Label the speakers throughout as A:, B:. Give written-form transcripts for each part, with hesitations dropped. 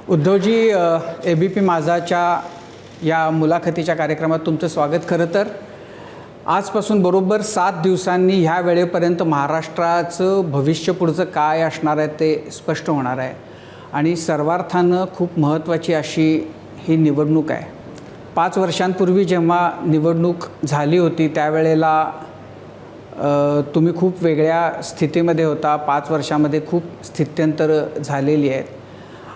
A: Uddhavji, ABP माझाच्या या मुलाखतीच्या कार्यक्रमात तुमचं स्वागत. खरं तर आजपासून बरोबर 7 दिवसांनी ह्या वेळेपर्यंत महाराष्ट्राचं भविष्य पुढचं काय असणार आहे ते स्पष्ट होणार आहे आणि सर्वार्थानं खूप महत्त्वाची अशी ही निवडणूक आहे. 5 वर्षांपूर्वी जेव्हा निवडणूक झाली होती त्यावेळेला तुम्ही खूप वेगळ्या स्थितीमध्ये होता. 5 वर्षामध्ये खूप स्थित्यंतरं झालेली आहेत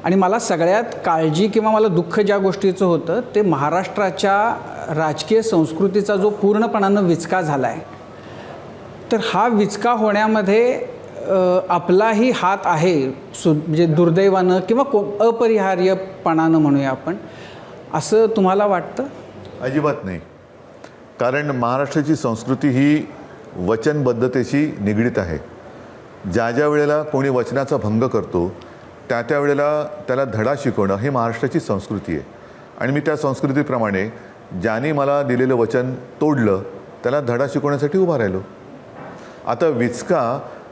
A: आणि मला सगळ्यात काळजी किंवा मला दुःख ज्या गोष्टीचं होतं ते महाराष्ट्राच्या राजकीय संस्कृतीचा जो पूर्णपणानं विचका झाला आहे. तर हा विचका होण्यामध्ये आपलाही हात आहे, म्हणजे दुर्दैवानं किंवा अपरिहार्यपणानं म्हणूया आपण, असं तुम्हाला वाटतं?
B: अजिबात नाही. कारण महाराष्ट्राची संस्कृती ही वचनबद्धतेशी निगडीत आहे. ज्या ज्या वेळेला कोणी वचनाचा भंग करतो त्या वेळेला त्याला धडा शिकवणं ही महाराष्ट्राची संस्कृती आहे आणि मी त्या संस्कृतीप्रमाणे ज्याने मला दिलेलं वचन तोडलं त्याला धडा शिकवण्यासाठी उभा राहिलो. आता विचका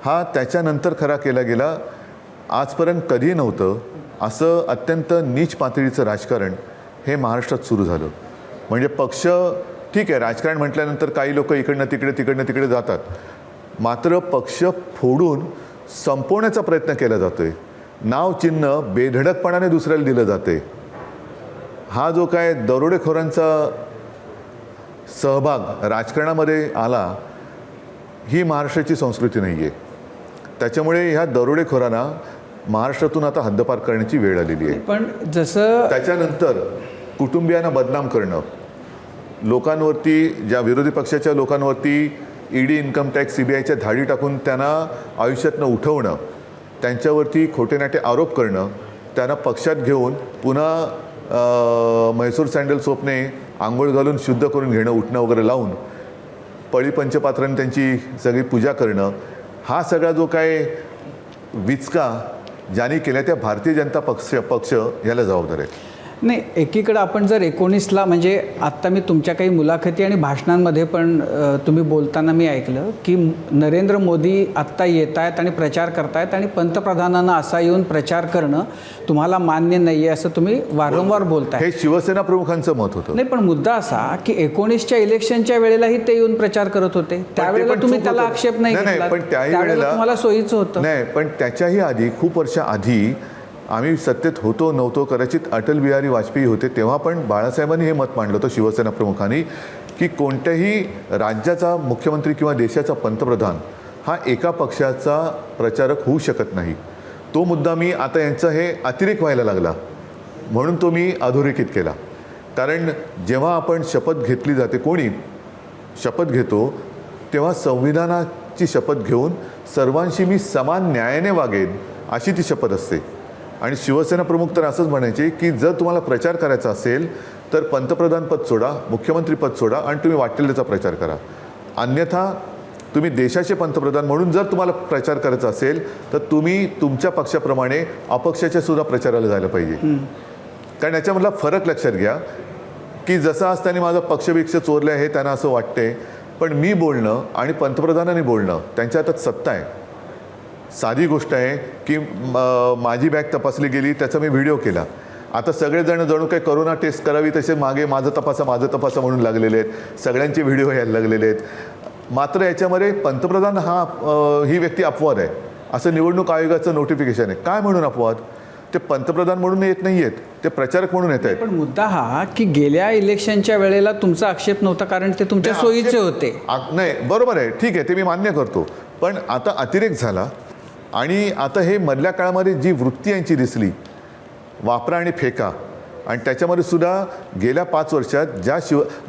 B: हा त्याच्यानंतर खरा केला गेला, आजपर्यंत कधी नव्हतं असं अत्यंत नीच पातळीचं राजकारण हे महाराष्ट्रात सुरू झालं. म्हणजे पक्ष ठीक आहे, राजकारण म्हटल्यानंतर काही लोक इकडनं तिकडे जातात, मात्र पक्ष फोडून संपवण्याचा प्रयत्न केला जातो आहे. नाव चिन्ह बेधडकपणाने दुसऱ्याला दिलं जाते. हा जो काय दरोडेखोरांचा सहभाग राजकारणामध्ये आला ही महाराष्ट्राची संस्कृती नाही आहे. त्याच्यामुळे ह्या दरोडेखोरांना महाराष्ट्रातून आता हद्दपार करण्याची वेळ आलेली आहे.
A: पण जसं
B: त्याच्यानंतर कुटुंबियांना बदनाम करणं, लोकांवरती, ज्या विरोधी पक्षाच्या लोकांवरती ईडी, इन्कम टॅक्स, CBIच्या धाडी टाकून त्यांना आयुष्यातनं उठवणं, त्यांच्यावरती खोटेनाटे आरोप करणं, त्यांना पक्षात घेऊन पुन्हा म्हैसूर सँडल सोपने आंघोळ घालून शुद्ध करून घेणं, उठणं वगैरे लावून पळी पंचपात्रांनी त्यांची सगळी पूजा करणं, हा सगळा जो काय विचका ज्यांनी केला त्या भारतीय जनता पक्ष याला जबाबदार आहे.
A: नाही, एकीकडं आपण जर 19ला, म्हणजे आत्ता मी तुमच्या काही मुलाखती आणि भाषणांमध्ये पण तुम्ही बोलताना मी ऐकलं की नरेंद्र मोदी आत्ता येत आहेत आणि प्रचार करतायत आणि पंतप्रधानांना असा येऊन प्रचार करणं तुम्हाला मान्य नाही आहे असं तुम्ही वारंवार बोलताय.
B: हे शिवसेना प्रमुखांचं मत होतं.
A: नाही, पण मुद्दा असा की 19च्या इलेक्शनच्या वेळेलाही ते येऊन प्रचार करत होते, त्यावेळेला तुम्ही त्याला आक्षेप नाही घेतला,
B: पण त्यावेळेला
A: तुम्हाला सोयीचं होतं.
B: नाही, पण त्याच्याही आधी, खूप वर्षाआधी आम्ही सत्तेत होतो नव्हतो, कदाचित अटल बिहारी वाजपेयी होते, तेव्हा पण बाळासाहेबांनी हे मत मांडलं होतं शिवसेना प्रमुखांनी की कोणत्याही राज्याचा मुख्यमंत्री किंवा देशाचा पंतप्रधान हा एका पक्षाचा प्रचारक होऊ शकत नाही. तो मुद्दा मी आता यांचं हे अतिरेक व्हायला लागला म्हणून तो मी अधोरेखित केला. कारण जेव्हा आपण शपथ घेतली जाते, कोणी शपथ घेतो तेव्हा संविधानाची शपथ घेऊन सर्वांशी मी समान न्यायाने वागेन अशी ती शपथ असते. आणि शिवसेना प्रमुख तर असंच म्हणायचे की जर तुम्हाला प्रचार करायचा असेल तर पंतप्रधानपद सोडा, मुख्यमंत्रीपद सोडा आणि तुम्ही वाटेल प्रचार करा. अन्यथा तुम्ही देशाचे पंतप्रधान म्हणून जर तुम्हाला प्रचार करायचा असेल तर तुम्ही तुमच्या पक्षाप्रमाणे अपक्षाच्या सुद्धा प्रचाराला जायला पाहिजे. कारण याच्यामधला फरक लक्षात घ्या की जसं असताना माझा पक्षभिक्ष चोरले आहे त्यांना असं वाटते, पण मी बोलणं आणि पंतप्रधानांनी बोलणं त्यांच्या हातात सत्ता आहे. साधी गोष्ट आहे की माझी बॅग तपासली गेली, त्याचा मी व्हिडिओ केला. आता सगळेजण जणू काही कोरोना टेस्ट करावी तसे मागे माझं तपासा म्हणून लागलेले आहेत, सगळ्यांचे व्हिडिओ यायला लागलेले आहेत. मात्र याच्यामध्ये पंतप्रधान ही व्यक्ती अपवाद आहे असं निवडणूक आयोगाचं नोटिफिकेशन आहे. काय म्हणून अपवाद? ते पंतप्रधान म्हणून येत नाही आहेत, ते प्रचारक म्हणून येत आहेत.
A: पण मुद्दा हा की गेल्या इलेक्शनच्या वेळेला तुमचा आक्षेप नव्हता कारण ते तुमच्या सोयीचे होते.
B: नाही, बरोबर आहे, ठीक आहे, ते मी मान्य करतो. पण आता अतिरेक झाला आणि आता हे मधल्या काळामध्ये जी वृत्ती यांची दिसली, वापरा आणि फेका, आणि त्याच्यामध्ये सुद्धा गेल्या 5 वर्षात ज्या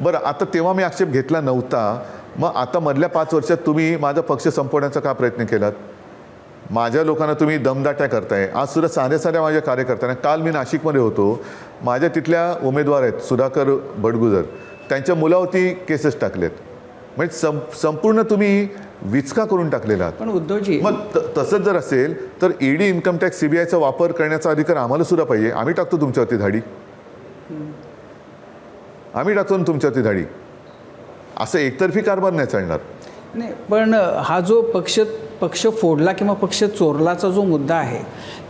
B: बरं, आता तेव्हा मी आक्षेप घेतला नव्हता, मग आता मधल्या 5 वर्षात तुम्ही माझा पक्ष संपवण्याचा का प्रयत्न केलात? माझ्या लोकांना तुम्ही दमदाट्या करताय. आज सुद्धा साध्या माझ्या कार्यकर्त्यांना, काल मी नाशिकमध्ये होतो, माझ्या तिथल्या उमेदवार आहेत सुधाकर बडगुजर, त्यांच्या मुलावरती केसेस टाकलेत. म्हणजे संपूर्ण तुम्ही विचका करून टाकलेला.
A: पण उद्धवजी,
B: मग तसंच जर असेल तर ईडी, इन्कम टॅक्स, CBIचा वापर करण्याचा अधिकार आम्हाला सुद्धा पाहिजे. आम्ही टाकतो तुमच्यावरती धाडी, आम्ही टाकतो तुमच्यावरती धाडी. असं एकतर्फी कारभार नाही चालणार.
A: नाही, पण हा जो पक्ष फोडला किंवा पक्ष चोरलाचा जो मुद्दा आहे,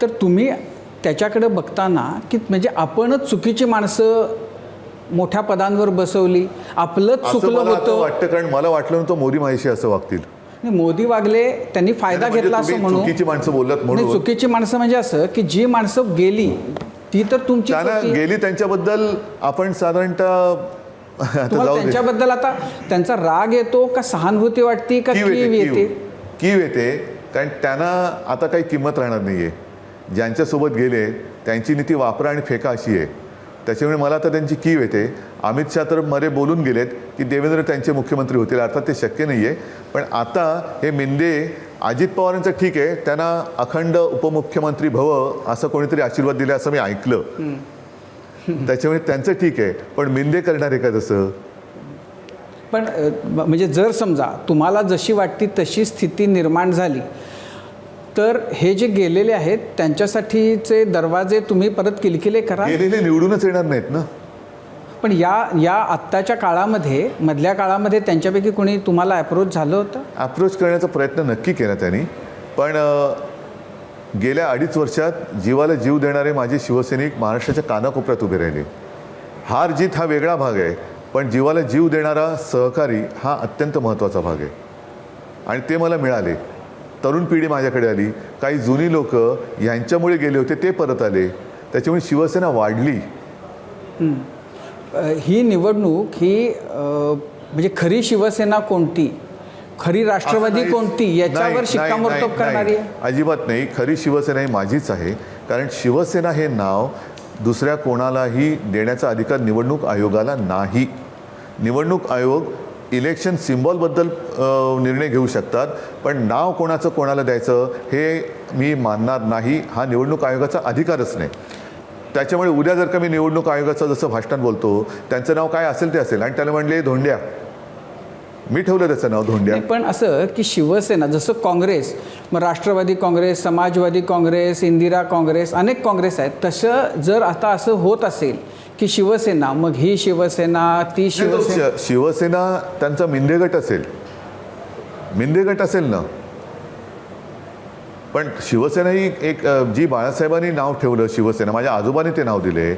A: तर तुम्ही त्याच्याकडे बघताना की म्हणजे आपणच चुकीची माणसं मोठ्या पदांवर बसवली, आपलंच
B: असं
A: चुकलं
B: मला आता
A: होतं.
B: वाटतं, कारण मला वाटलं नव्हतं मोदी माझ्याशी असं वागतील.
A: आणि मोदी वागले, त्यांनी फायदा
B: म्हणजे
A: घेतला असं
B: तुम्ही
A: म्हणून.
B: चुकीची माणसं बोललात
A: नाही,
B: म्हणून.
A: चुकीची माणसं म्हणजे असं की जी माणसं गेली ती तर तुमची
B: त्यांना गेली, त्यांच्याबद्दल आपण साधारणतः आता
A: तुम्हाला
B: जाऊ दे.
A: त्यांच्याबद्दल आता त्यांचा राग येतो का सहानुभूती वाटते का कीव येते?
B: कीव येते, कारण त्यांना आता काही किंमत राहणार नाही आहे. ज्यांच्यासोबत गेले त्यांची नीती वापरा आणि फेका अशी आहे. त्याच्यामुळे मला आता त्यांची कीव येते. अमित शाह तर मध्ये बोलून गेलेत की देवेंद्र त्यांचे मुख्यमंत्री होतील. अर्थात ते शक्य नाही आहे, पण आता हे मिंदे, अजित पवारांचं ठीक आहे, त्यांना अखंड उपमुख्यमंत्री भव असं कोणीतरी आशीर्वाद दिले असं मी ऐकलं. त्याच्यामुळे त्यांचं ठीक आहे, पण मिंदे करणार आहे का तसं?
A: पण म्हणजे जर समजा तुम्हाला जशी वाटती तशी स्थिती निर्माण झाली तर हे जे गेलेले आहेत त्यांच्यासाठीचे दरवाजे तुम्ही परत किलकिले करा.
B: गेलेले निवडूनच येणार नाहीत ना.
A: पण या आत्ताच्या काळामध्ये, मधल्या काळामध्ये त्यांच्यापैकी कोणी तुम्हाला अप्रोच झालं होतं?
B: अप्रोच करण्याचा प्रयत्न नक्की केला त्यांनी, पण गेल्या 2.5 वर्षात जीवाला जीव देणारे माझे शिवसैनिक महाराष्ट्राच्या कानाकोपऱ्यात उभे राहिले. हार जीत हा वेगळा भाग आहे, पण जीवाला जीव देणारा सहकारी हा अत्यंत महत्त्वाचा भाग आहे. आणि ते मला मिळाले. तरुण पिढी माझ्याकडे आली, काही जुनी लोक यांच्यामुळे गेले होते ते परत आले. त्याच्यामुळे शिवसेना वाढली.
A: ही निवडणूक ही म्हणजे खरी शिवसेना कोणती, खरी राष्ट्रवादी कोणती याच्यावर शिक्कामोर्तब करणारी आहे?
B: अजिबात नाही. खरी शिवसेना ही माझीच आहे. कारण शिवसेना हे नाव दुसऱ्या कोणालाही देण्याचा अधिकार निवडणूक आयोगाला नाही. निवडणूक आयोग इलेक्शन सिम्बॉलबद्दल निर्णय घेऊ शकतात, पण नाव कोणाचं कोणाला द्यायचं हे मी मानणार नाही. हा निवडणूक आयोगाचा अधिकारच नाही. त्याच्यामुळे उद्या जर का मी निवडणूक आयोगाचं जसं भाषण बोलतो, त्यांचं नाव काय असेल ते असेल, आणि त्याला म्हणले धोंड्या, मी ठेवलं त्याचं नाव धोंड्या.
A: पण असं की शिवसेना जसं काँग्रेस, मग राष्ट्रवादी काँग्रेस, समाजवादी काँग्रेस, इंदिरा काँग्रेस, अनेक काँग्रेस आहेत, तसं जर आता असं होत असेल की शिवसेना, मग ही शिवसेना ती शिवसेना,
B: शिवसेना त्यांचा मिंदे गट असेल, मिंदे गट असेल ना. पण शिवसेना ही एक जी बाळासाहेबांनी नाव ठेवलं शिवसेना, माझ्या आजोबांनी ते नाव दिले,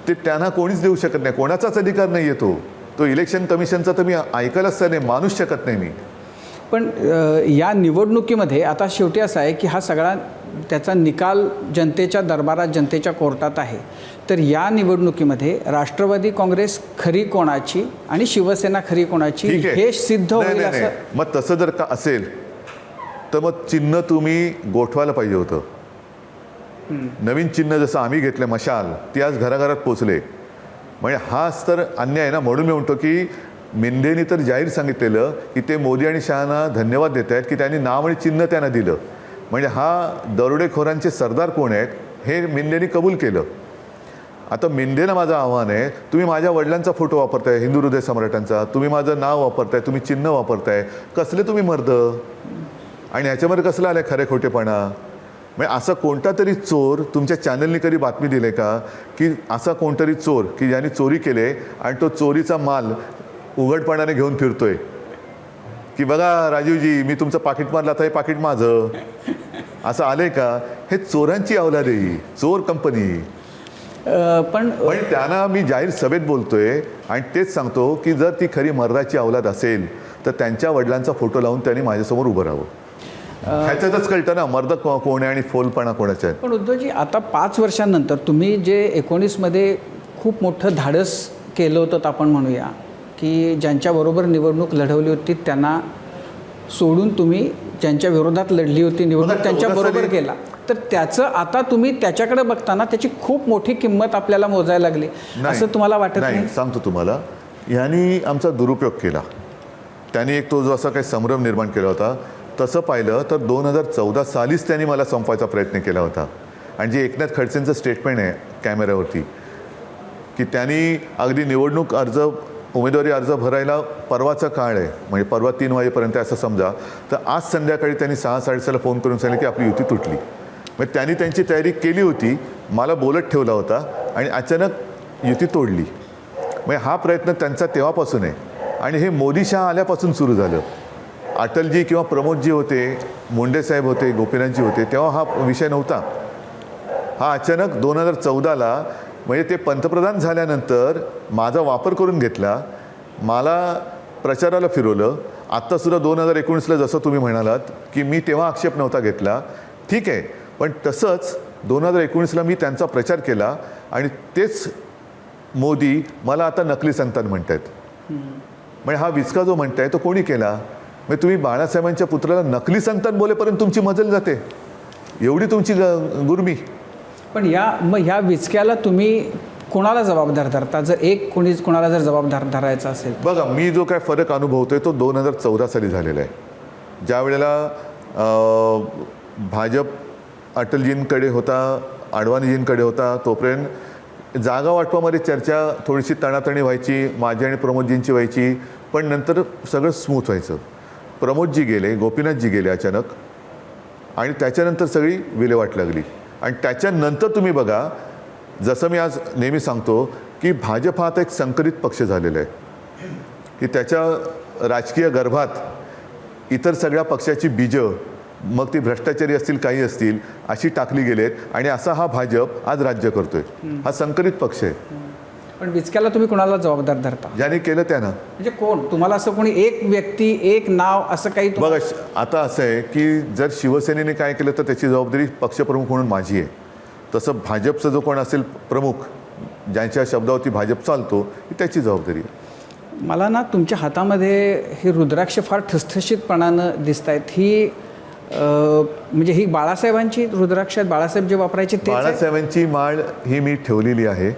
B: ते त्यांना कोणीच देऊ शकत नाही. कोणाचाच अधिकार नाही आहे तो इलेक्शन कमिशनचा तर मी ऐकायलाच नाही, मानूच शकत नाही मी.
A: पण या निवडणुकीमध्ये आता शेवटी असं आहे की हा सगळा त्याचा निकाल जनतेच्या दरबारात, जनतेच्या कोर्टात आहे. तर या निवडणुकीमध्ये राष्ट्रवादी काँग्रेस खरी कोणाची आणि शिवसेना खरी कोणाची हे सिद्ध होईल असं?
B: मग तसं जर का असेल तर मग चिन्ह तुम्ही गोठवायला पाहिजे होतं. नवीन चिन्ह जसं आम्ही घेतलं मशाल, ती आज घराघरात पोचले. म्हणजे हाच तर अन्याय आहे ना. म्हणून मी म्हणतो की मिंदेनी तर जाहीर सांगितलेलं की ते मोदी आणि शहांना धन्यवाद देत आहेत की त्यांनी नाव आणि चिन्ह त्यांना दिलं. म्हणजे हा दरोडेखोरांचे सरदार कोण आहेत हे मिंदेनी कबूल केलं. आता मिंदेला माझं आव्हान आहे, तुम्ही माझ्या वडिलांचा फोटो वापरताय, हिंदू हृदय सम्राटांचा, तुम्ही माझं नाव वापरताय, तुम्ही चिन्ह वापरताय, कसले तुम्ही मर्द, आणि ह्याच्यामध्ये कसलं आलं खरे खोटेपणा. म्हणजे असा कोणता तरी चोर, तुमच्या चॅनलनी कधी बातमी दिली का की असा कोणतरी चोर की ज्याने चोरी केले आणि तो चोरीचा माल उघडपणाने घेऊन फिरतोय की बघा राजीवजी मी तुमचं पाकिट मारलं, आता हे पाकिट माझं, असं आलंय का? हे चोरांची अवलाद आहे ही, चोर कंपनी. पण त्यांना मी जाहीर सभेत बोलतोय आणि तेच सांगतो की जर ती खरी मर्दाची अवलाद असेल तर त्यांच्या वडिलांचा फोटो लावून त्यांनी माझ्यासमोर उभं राहावं. ह्याच्यातच कळतं ना मर्द कोण आहे आणि फोलपणा कोणाचा आहे.
A: पण उद्धवजी, आता 5 वर्षांनंतर तुम्ही जे 19मध्ये खूप मोठं धाडस केलं होतं आपण म्हणूया की ज्यांच्याबरोबर निवडणूक लढवली होती त्यांना सोडून तुम्ही ज्यांच्या विरोधात लढली होती निवडणूक त्यांच्याबरोबर केला, तर त्याचं आता तुम्ही त्याच्याकडे बघताना त्याची खूप मोठी किंमत आपल्याला मोजायला लागली असं तुम्हाला वाटत नाही?
B: सांगतो तुम्हाला, यांनी आमचा दुरुपयोग केला. त्यांनी एक तो जो असा काही संभ्रम निर्माण केला होता, तसं पाहिलं तर 2014 सालीच त्यांनी मला संपवायचा प्रयत्न केला होता. आणि जे एकनाथ खडसेंचं स्टेटमेंट आहे कॅमेऱ्यावरती की त्यांनी अगदी निवडणूक उमेदवारी अर्ज भरायला परवाचा काळ आहे, म्हणजे परवा 3 वाजेपर्यंत असं समजा, तर आज संध्याकाळी त्यांनी 6:30ला फोन करून सांगितलं की आपली युती तुटली. मग त्यांनी त्यांची तयारी केली होती, मला बोलत ठेवला होता आणि अचानक युती तोडली. मग हा प्रयत्न त्यांचा तेव्हापासून आहे. आणि हे मोदी शहा आल्यापासून सुरू झालं. अटलजी किंवा प्रमोदजी होते, मुंडे साहेब होते, गोपीनाथजी होते, तेव्हा हा विषय नव्हता. हा अचानक 2014ला म्हणजे ते पंतप्रधान झाल्यानंतर माझा वापर करून घेतला, मला प्रचाराला फिरवलं. आत्तासुद्धा 2019ला जसं तुम्ही म्हणालात की मी तेव्हा आक्षेप नव्हता घेतला, ठीक आहे, पण तसंच 2019ला मी त्यांचा प्रचार केला आणि तेच मोदी मला आता नकली संतान म्हणत आहेत. म्हणजे हा विचका जो म्हणताय तो कोणी केला? म्हणजे तुम्ही बाळासाहेबांच्या पुत्राला नकली संतान बोलेपर्यंत तुमची मजल जाते, एवढी तुमची गुरमी.
A: पण मग ह्या विचक्याला तुम्ही कोणाला जबाबदार धरता, जर कोणाला जर जबाबदार धरायचा असेल?
B: बघा, मी जो काय फरक अनुभवतोय तो 2014 साली झालेला आहे, ज्या वेळेला भाजप अटलजींकडे होता, अडवाणीजींकडे होता. तोपर्यंत जागा वाटपामध्ये चर्चा थोडीशी तणातणी व्हायची, माझी आणि प्रमोदजींची व्हायची, पण नंतर सगळं स्मूथ व्हायचं. प्रमोदजी गेले, गोपीनाथजी गेले अचानक, आणि त्याच्यानंतर सगळी विल्हेवाट लागली. आणि त्याच्यानंतर तुम्ही बघा, जसं मी आज नेहमी सांगतो की भाजप हा आता एक संकरित पक्ष झालेला आहे की त्याच्या राजकीय गर्भात इतर सगळ्या पक्षाची बीजं, मग ती भ्रष्टाचारी असतील काही असतील, अशी टाकली गेलेत आणि असा हा भाजप आज राज्य करतोय. हा संकरित पक्ष आहे.
A: पण विचक्याला तुम्ही कोणाला जबाबदार धरता?
B: ज्याने केलं त्यानं.
A: म्हणजे कोण? तुम्हाला असं कोणी एक व्यक्ती, एक नाव असं काही
B: बघा, आता असं आहे की जर शिवसेनेने काय केलं तर त्याची जबाबदारी पक्षप्रमुख म्हणून माझी आहे. तसं भाजपचा जो कोण असेल प्रमुख, ज्यांच्या शब्दावरती भाजप चालतो, ही त्याची जबाबदारी आहे.
A: मला ना तुमच्या हातामध्ये ही रुद्राक्ष फार ठसठशीतपणानं दिसत आहेत. ही म्हणजे ही बाळासाहेबांची रुद्राक्ष आहेत? बाळासाहेब जे वापरायचे ते?
B: बाळासाहेबांची माळ ही मी ठेवलेली आहे.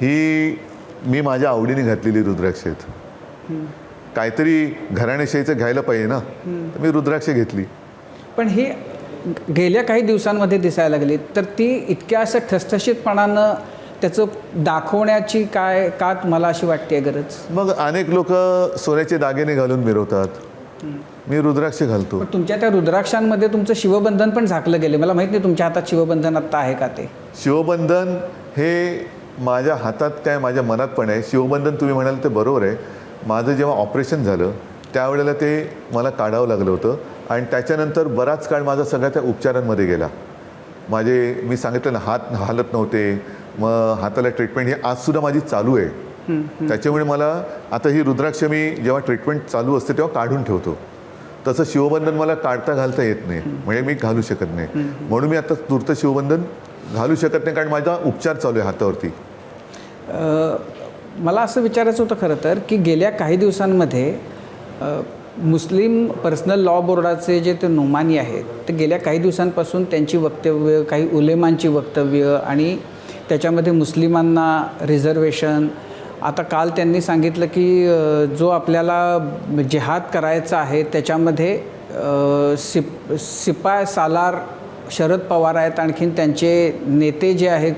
B: ही मी माझ्या आवडीने घातलेली रुद्राक्ष आहेत. काहीतरी घराणेशाहीचं घ्यायला पाहिजे ना, तर मी रुद्राक्ष घेतली.
A: पण ही गेल्या काही दिवसांमध्ये दिसायला लागली, तर ती इतक्या असं ठसठशीतपणानं त्याचं दाखवण्याची का तुम्हाला अशी वाटते गरज?
B: मग अनेक लोक सोन्याचे दागिने घालून मिरवतात, मी रुद्राक्ष घालतो.
A: पण तुमच्या त्या रुद्राक्षांमध्ये तुमचं शिवबंधन पण झाकलं गेलं. मला माहीत नाही तुमच्या हातात शिवबंधन आत्ता आहे का ते?
B: शिवबंधन हे माझ्या हातात काय, माझ्या मनात पण आहे. शिवबंधन तुम्ही म्हणाल ते बरोबर आहे. माझं जेव्हा ऑपरेशन झालं त्यावेळेला ते मला काढावं लागलं होतं आणि त्याच्यानंतर बराच काळ माझा सगळ्या त्या उपचारांमध्ये गेला. मी सांगितलं ना, हात हालत नव्हते, मग हाताला ट्रीटमेंट ही आजसुद्धा माझी चालू आहे. त्याच्यामुळे मला आता ही रुद्राक्ष मी जेव्हा ट्रीटमेंट चालू असते तेव्हा काढून ठेवतो. तसं शिवबंधन मला काढता घालता येत नाही, म्हणजे मी घालू शकत नाही. म्हणून मी आता तूर्त शिवबंधन घालू शकत नाही, कारण माझा उपचार चालू आहे हातावरती.
A: मला असं विचारायचं होतं खरं तर की गेल्या काही दिवसांमध्ये मुस्लिम पर्सनल लॉ बोर्डाचे जे ते नोमानी आहेत, ते गेल्या काही दिवसांपासून त्यांची वक्तव्य, काही उलेमांची वक्तव्य आणि त्याच्यामध्ये मुस्लिमांना रिझर्वेशन. आता काल त्यांनी सांगितलं की जो आपल्याला जिहाद करायचा आहे त्याच्यामध्ये सिपाय सालार शरद पवार आहेत, आणखीन त्यांचे नेते जे आहेत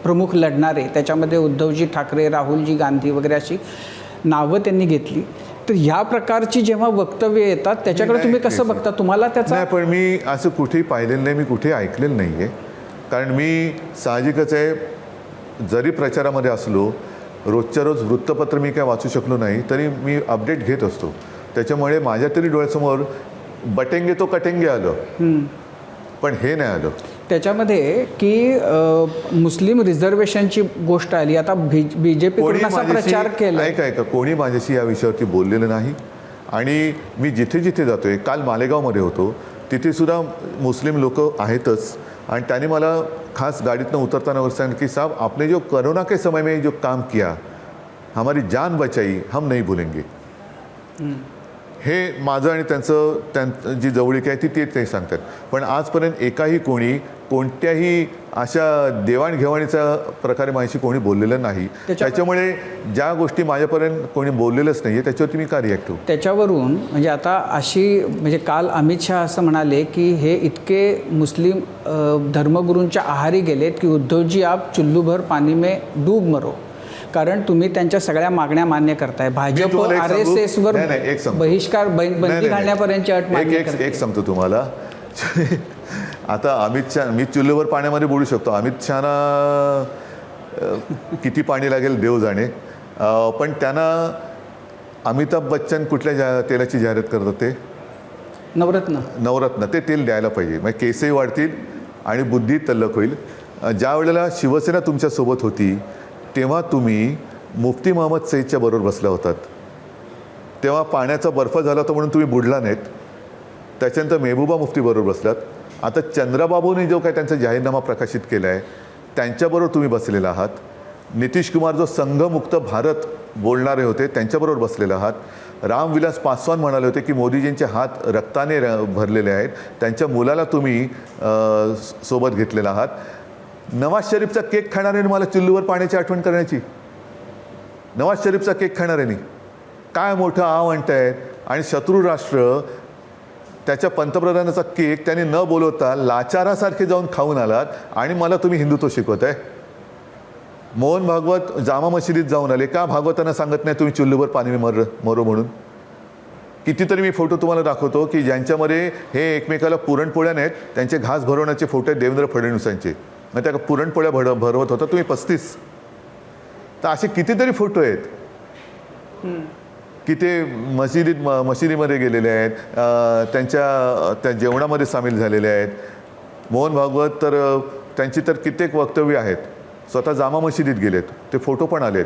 A: प्रमुख लढणारे, त्याच्यामध्ये उद्धवजी ठाकरे, राहुलजी गांधी वगैरे अशी नावं त्यांनी घेतली. तर ह्या प्रकारची जेव्हा वक्तव्य येतात त्याच्याकडे तुम्ही कसं बघता? तुम्हाला त्याचा?
B: नाही, पण मी असं कुठेही पाहिलेलं नाही, मी कुठेही ऐकलेलं नाही आहे. कारण मी साहजिकच आहे, जरी प्रचारामध्ये असलो, रोजच्या रोज वृत्तपत्र मी काय वाचू शकलो नाही, तरी मी अपडेट घेत असतो. त्याच्यामुळे माझ्या तरी डोळ्यासमोर बटेंगे तो कटेंगे आलं, पण हे नाही आलं.
A: त्याच्यामध्ये की मुस्लिम रिझर्वेशनची गोष्ट आली. आता बीजेपीकडून असा प्रचार केला.
B: ऐका, कोणी माझ्याशी या विषयावरती बोललेलं नाही. आणि मी जिथे जिथे जातोय, काल मालेगावमध्ये होतो, तिथे सुद्धा मुस्लिम लोक आहेतच. आणि त्यांनी मला खास गाडीतनं उतरताना सांगितलं की साहब, आपने जो कोरोना के समय में जो काम किया, हमारी जान बचाई, हम नहीं भूलेंगे. हे माझं आणि त्यांचं जी जवळीक आहे ते सांगतात. पण आजपर्यंत एकाही कोणी कोणत्याही अशा देवाणघेवाणीचा प्रकारे माझ्याशी कोणी बोललेलं नाही. त्याच्यामुळे ज्या गोष्टी माझ्यापर्यंत कोणी बोललेलंच नाही आहे त्याच्यावरती मी का रिॲक्ट होऊ?
A: त्याच्यावरून म्हणजे आता म्हणजे काल अमित शहा असं म्हणाले की हे इतके मुस्लिम धर्मगुरूंच्या आहारी गेलेत की उद्धवजी आप चुल्लूभर पाणी में डूब मरो, कारण तुम्ही त्यांच्या सगळ्या मागण्या मान्य करताय. भाजप RSS वर बहिष्कार, बंदी घालण्यापर्यंतची अट मान्य करते.
B: एक सांगतो तुम्हाला, आता अमित शहा, मी चुल्लीवर पाण्यामध्ये बोलू शकतो, अमित शहाना किती पाणी लागेल देव जाणे, पण त्यांना अमिताभ बच्चन कुठल्या तेलाची जाहिरात करतात? ते नवरत्न ते तेल द्यायला पाहिजे. म्हणजे केसही वाढतील आणि बुद्धी तल्लक होईल. ज्या वेळेला शिवसेना तुमच्यासोबत होती तेव्हा तुम्ही मुफ्ती मोहम्मद सईदच्या बरोबर बसला होतात. तेव्हा पाण्याचा बर्फ झाला होता म्हणून तुम्ही बुडला नाहीत. त्याच्यानंतर मेहबूबा मुफ्ती बरोबर बसलात. आता चंद्राबाबूंनी जो काय त्यांचा जाहीरनामा प्रकाशित केला आहे त्यांच्याबरोबर तुम्ही बसलेला आहात. नितीश कुमार जो संघमुक्त भारत बोलणारे होते त्यांच्याबरोबर बसलेले आहात. रामविलास पासवान म्हणाले होते की मोदीजींचे हात रक्ताने भरलेले आहेत. त्यांच्या मुलाला तुम्ही सोबत घेतलेला आहात. नवाज शरीफचा केक खाणाऱ्याने मला चुल्लूवर पाण्याची आठवण करण्याची. नवाज शरीफचा केक खाणाऱ्याने काय मोठं आवंट आहे. आणि शत्रू राष्ट्र त्याच्या पंतप्रधानाचा केक त्याने न बोलवता लाचारासारखे जाऊन खाऊन आलात आणि मला तुम्ही हिंदुत्व शिकवत आहे. मोहन भागवत जामा मशिदीत जाऊन आले. का भागवतांना सांगत नाही तुम्ही चुल्लूवर पाणी मरो म्हणून? कितीतरी मी फोटो तुम्हाला दाखवतो की ज्यांच्यामध्ये हे एकमेकाला पुरणपोळ्या नाहीत त्यांचे घास भरवण्याचे फोटो आहेत देवेंद्र फडणवीसांचे. मग त्या पुरणपोळ्या भरवत होता तुम्ही 35. तर असे कितीतरी फोटो आहेत की ते मशिदीमध्ये गेलेले आहेत, त्या जेवणामध्ये सामील झालेले आहेत. मोहन भागवत तर त्यांची तर कित्येक वक्तव्य आहेत. स्वतः जामा मशिदीत गेलेत, ते फोटो पण आलेत.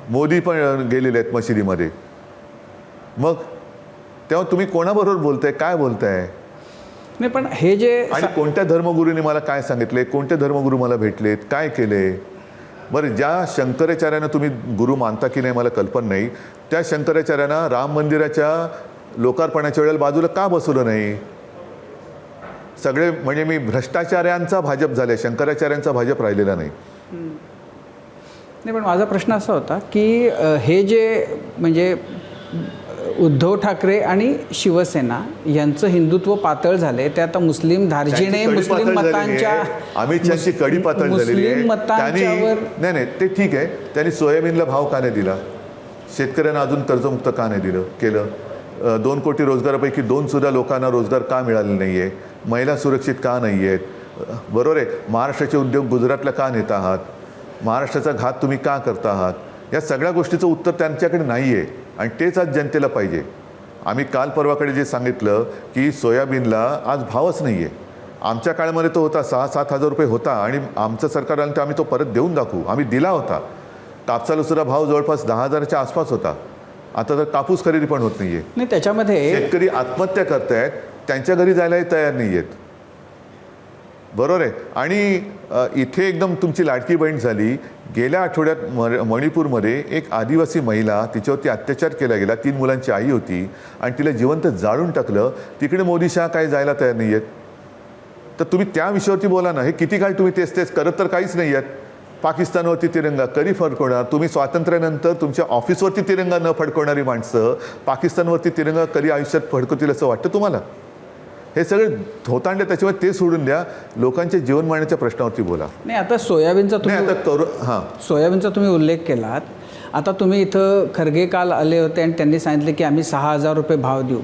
B: मोदी पण गेलेले आहेत मशिदीमध्ये. मग तेव्हा तुम्ही कोणाबरोबर बोलताय, काय बोलताय?
A: नाही पण हे जे
B: आणि कोणत्या धर्मगुरूंनी मला काय सांगितले, कोणते धर्मगुरू मला भेटलेत, काय केले? बरं, ज्या शंकराचार्यांना तुम्ही गुरु मानता की नाही मला कल्पना नाही, त्या शंकराचार्यांना राम मंदिराच्या लोकार्पणाच्या वेळेला बाजूला का बसवलं नाही? सगळे म्हणजे मी भ्रष्टाचार्यांचा भाजप झाले, शंकराचार्यांचा भाजप राहिलेला नाही.
A: नाही पण माझा प्रश्न असा होता की हे जे म्हणजे उद्धव ठाकरे आणि शिवसेना यांचं हिंदुत्व पातळ झाले ते आता मुस्लिम धार्जिणे मुस्लिम मतांच्या
B: अमित शहाची कडी पातळ झालेली आहे. नाही ते ठीक आहे. त्यांनी सोयाबीनला भाव का नाही दिला? शेतकऱ्यांना अजून कर्जमुक्त का नाही केलं? 2 कोटी रोजगारापैकी 2 सुद्धा लोकांना रोजगार का मिळाले नाही आहे? महिला सुरक्षित का नाही आहेत? बरोबर आहे. महाराष्ट्राचे उद्योग गुजरातला का नेत आहात? महाराष्ट्राचा घात तुम्ही का करता आहात? या सगळ्या गोष्टीचं उत्तर त्यांच्याकडे नाही आहे आणि तेच आज जनतेला पाहिजे. आम्ही काल परवाकडे जे सांगितलं की सोयाबीनला आज भावच नाही आहे. आमच्या काळामध्ये तो होता 6-7 हजार रुपये होता आणि आमचं सरकार आलं तर आम्ही तो परत देऊन दाखवू. आम्ही दिला होता. कापसाला सुद्धा भाव जवळपास 10,000च्या आसपास होता. आता तर कापूस खरेदी पण होत नाही आहे.
A: नाही त्याच्यामध्ये
B: शेतकरी आत्महत्या करतायत, त्यांच्या घरी जायलाही तयार नाही आहेत. बरोबर आहे. आणि इथे एकदम तुमची लाडकी बहीण झाली. गेल्या आठवड्यात मणिपूरमध्ये एक आदिवासी महिला, तिच्यावरती अत्याचार केला गेला. 3 मुलांची आई होती आणि तिला जिवंत जाळून टाकलं. तिकडे मोदी शहा काय जायला तयार नाही आहेत. तर तुम्ही त्या विषयावरती बोला ना. हे किती काळ तुम्ही तेच करत तर काहीच नाही आहेत. पाकिस्तानवरती तिरंगा कधी फडकवणार? तुम्ही स्वातंत्र्यानंतर तुमच्या ऑफिसवरती तिरंगा न फडकवणारी माणसं पाकिस्तानवरती तिरंगा कधी आयुष्यात फडकवतील असं वाटतं तुम्हाला? हे सगळे धोतांडे त्याच्यामुळे ते सोडून द्या. लोकांच्या जीवनमानाच्या प्रश्नावरती बोला.
A: नाही आता सोयाबीनचा सोयाबीनचा तुम्ही उल्लेख केलात. आता तुम्ही इथं खरगे काल आले होते आणि त्यांनी सांगितले की आम्ही 6,000 रुपये भाव देऊ.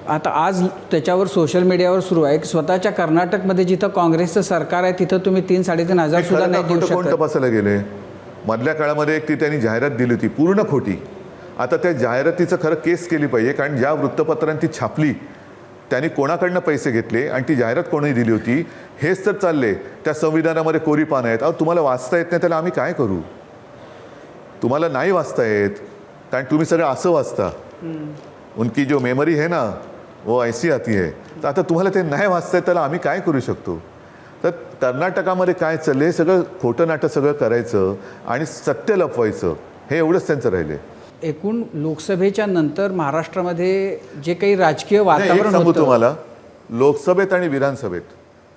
A: आता आज त्याच्यावर सोशल मीडियावर सुरू आहे की स्वतःच्या कर्नाटकमध्ये जिथं काँग्रेसचं सरकार आहे तिथं तुम्ही 3-3.5 हजार सुद्धा नाही देऊ शकत.
B: कोण तपासायला गेले? मधल्या काळामध्ये एक ती त्यांनी जाहिरात दिली होती पूर्ण खोटी. आता त्या जाहिरातीचं खरं केस केली पाहिजे. कारण ज्या वृत्तपत्रांनी ती छापली त्यांनी कोणाकडनं पैसे घेतले आणि ती जाहिरात कोणी दिली होती हेच तर चालले. त्या संविधानामध्ये कोरी पानं आहेत. अहो तुम्हाला वाचता येत नाही त्याला आम्ही काय करू? तुम्हाला नाही वाचता येत कारण तुम्ही सगळं असं वाचता. उनकी जो मेमरी है ना वो ऐसी आती है. तर आता तुम्हाला ते नाही वाचता येत त्याला आम्ही काय करू शकतो? तर कर्नाटकामध्ये काय चाललं हे सगळं खोटं नाटक सगळं करायचं आणि सत्य लपवायचं हे एवढंच त्यांचं राहिले.
A: एकूण लोकसभेच्या नंतर महाराष्ट्रामध्ये जे काही राजकीय वातावरण
B: सांगू तुम्हाला, लोकसभेत आणि विधानसभेत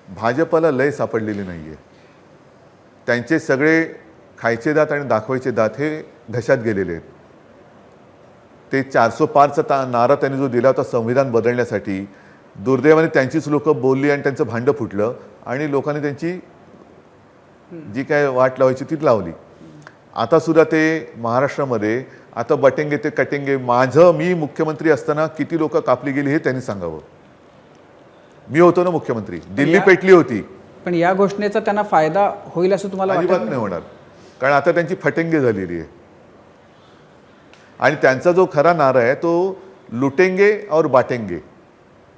B: भाजपला लय सापडलेली नाही आहे. त्यांचे सगळे खायचे दात आणि दाखवायचे दात हे घशात गेलेले आहेत. ते 405चा नारा त्यांनी जो दिला होता संविधान बदलण्यासाठी, दुर्दैवाने त्यांचीच लोक बोलली आणि त्यांचं भांडं फुटलं आणि लोकांनी त्यांची जी काय वाट लावायची ती लावली. आता सुद्धा ते महाराष्ट्रामध्ये आता बटेंगे ते कटेंगे. मी मुख्यमंत्री असताना किती लोक कापली गेली हे त्यांनी सांगावं. मी होतो ना मुख्यमंत्री, दिल्ली पेटली होती.
A: पण या घोषणेचा त्यांना फायदा होईल असं तुम्हाला
B: अजिबात नाही होणार. कारण आता त्यांची फटेंगे झालेली आहे आणि त्यांचा जो खरा नारा आहे तो लुटेंगे और बाटेंगे.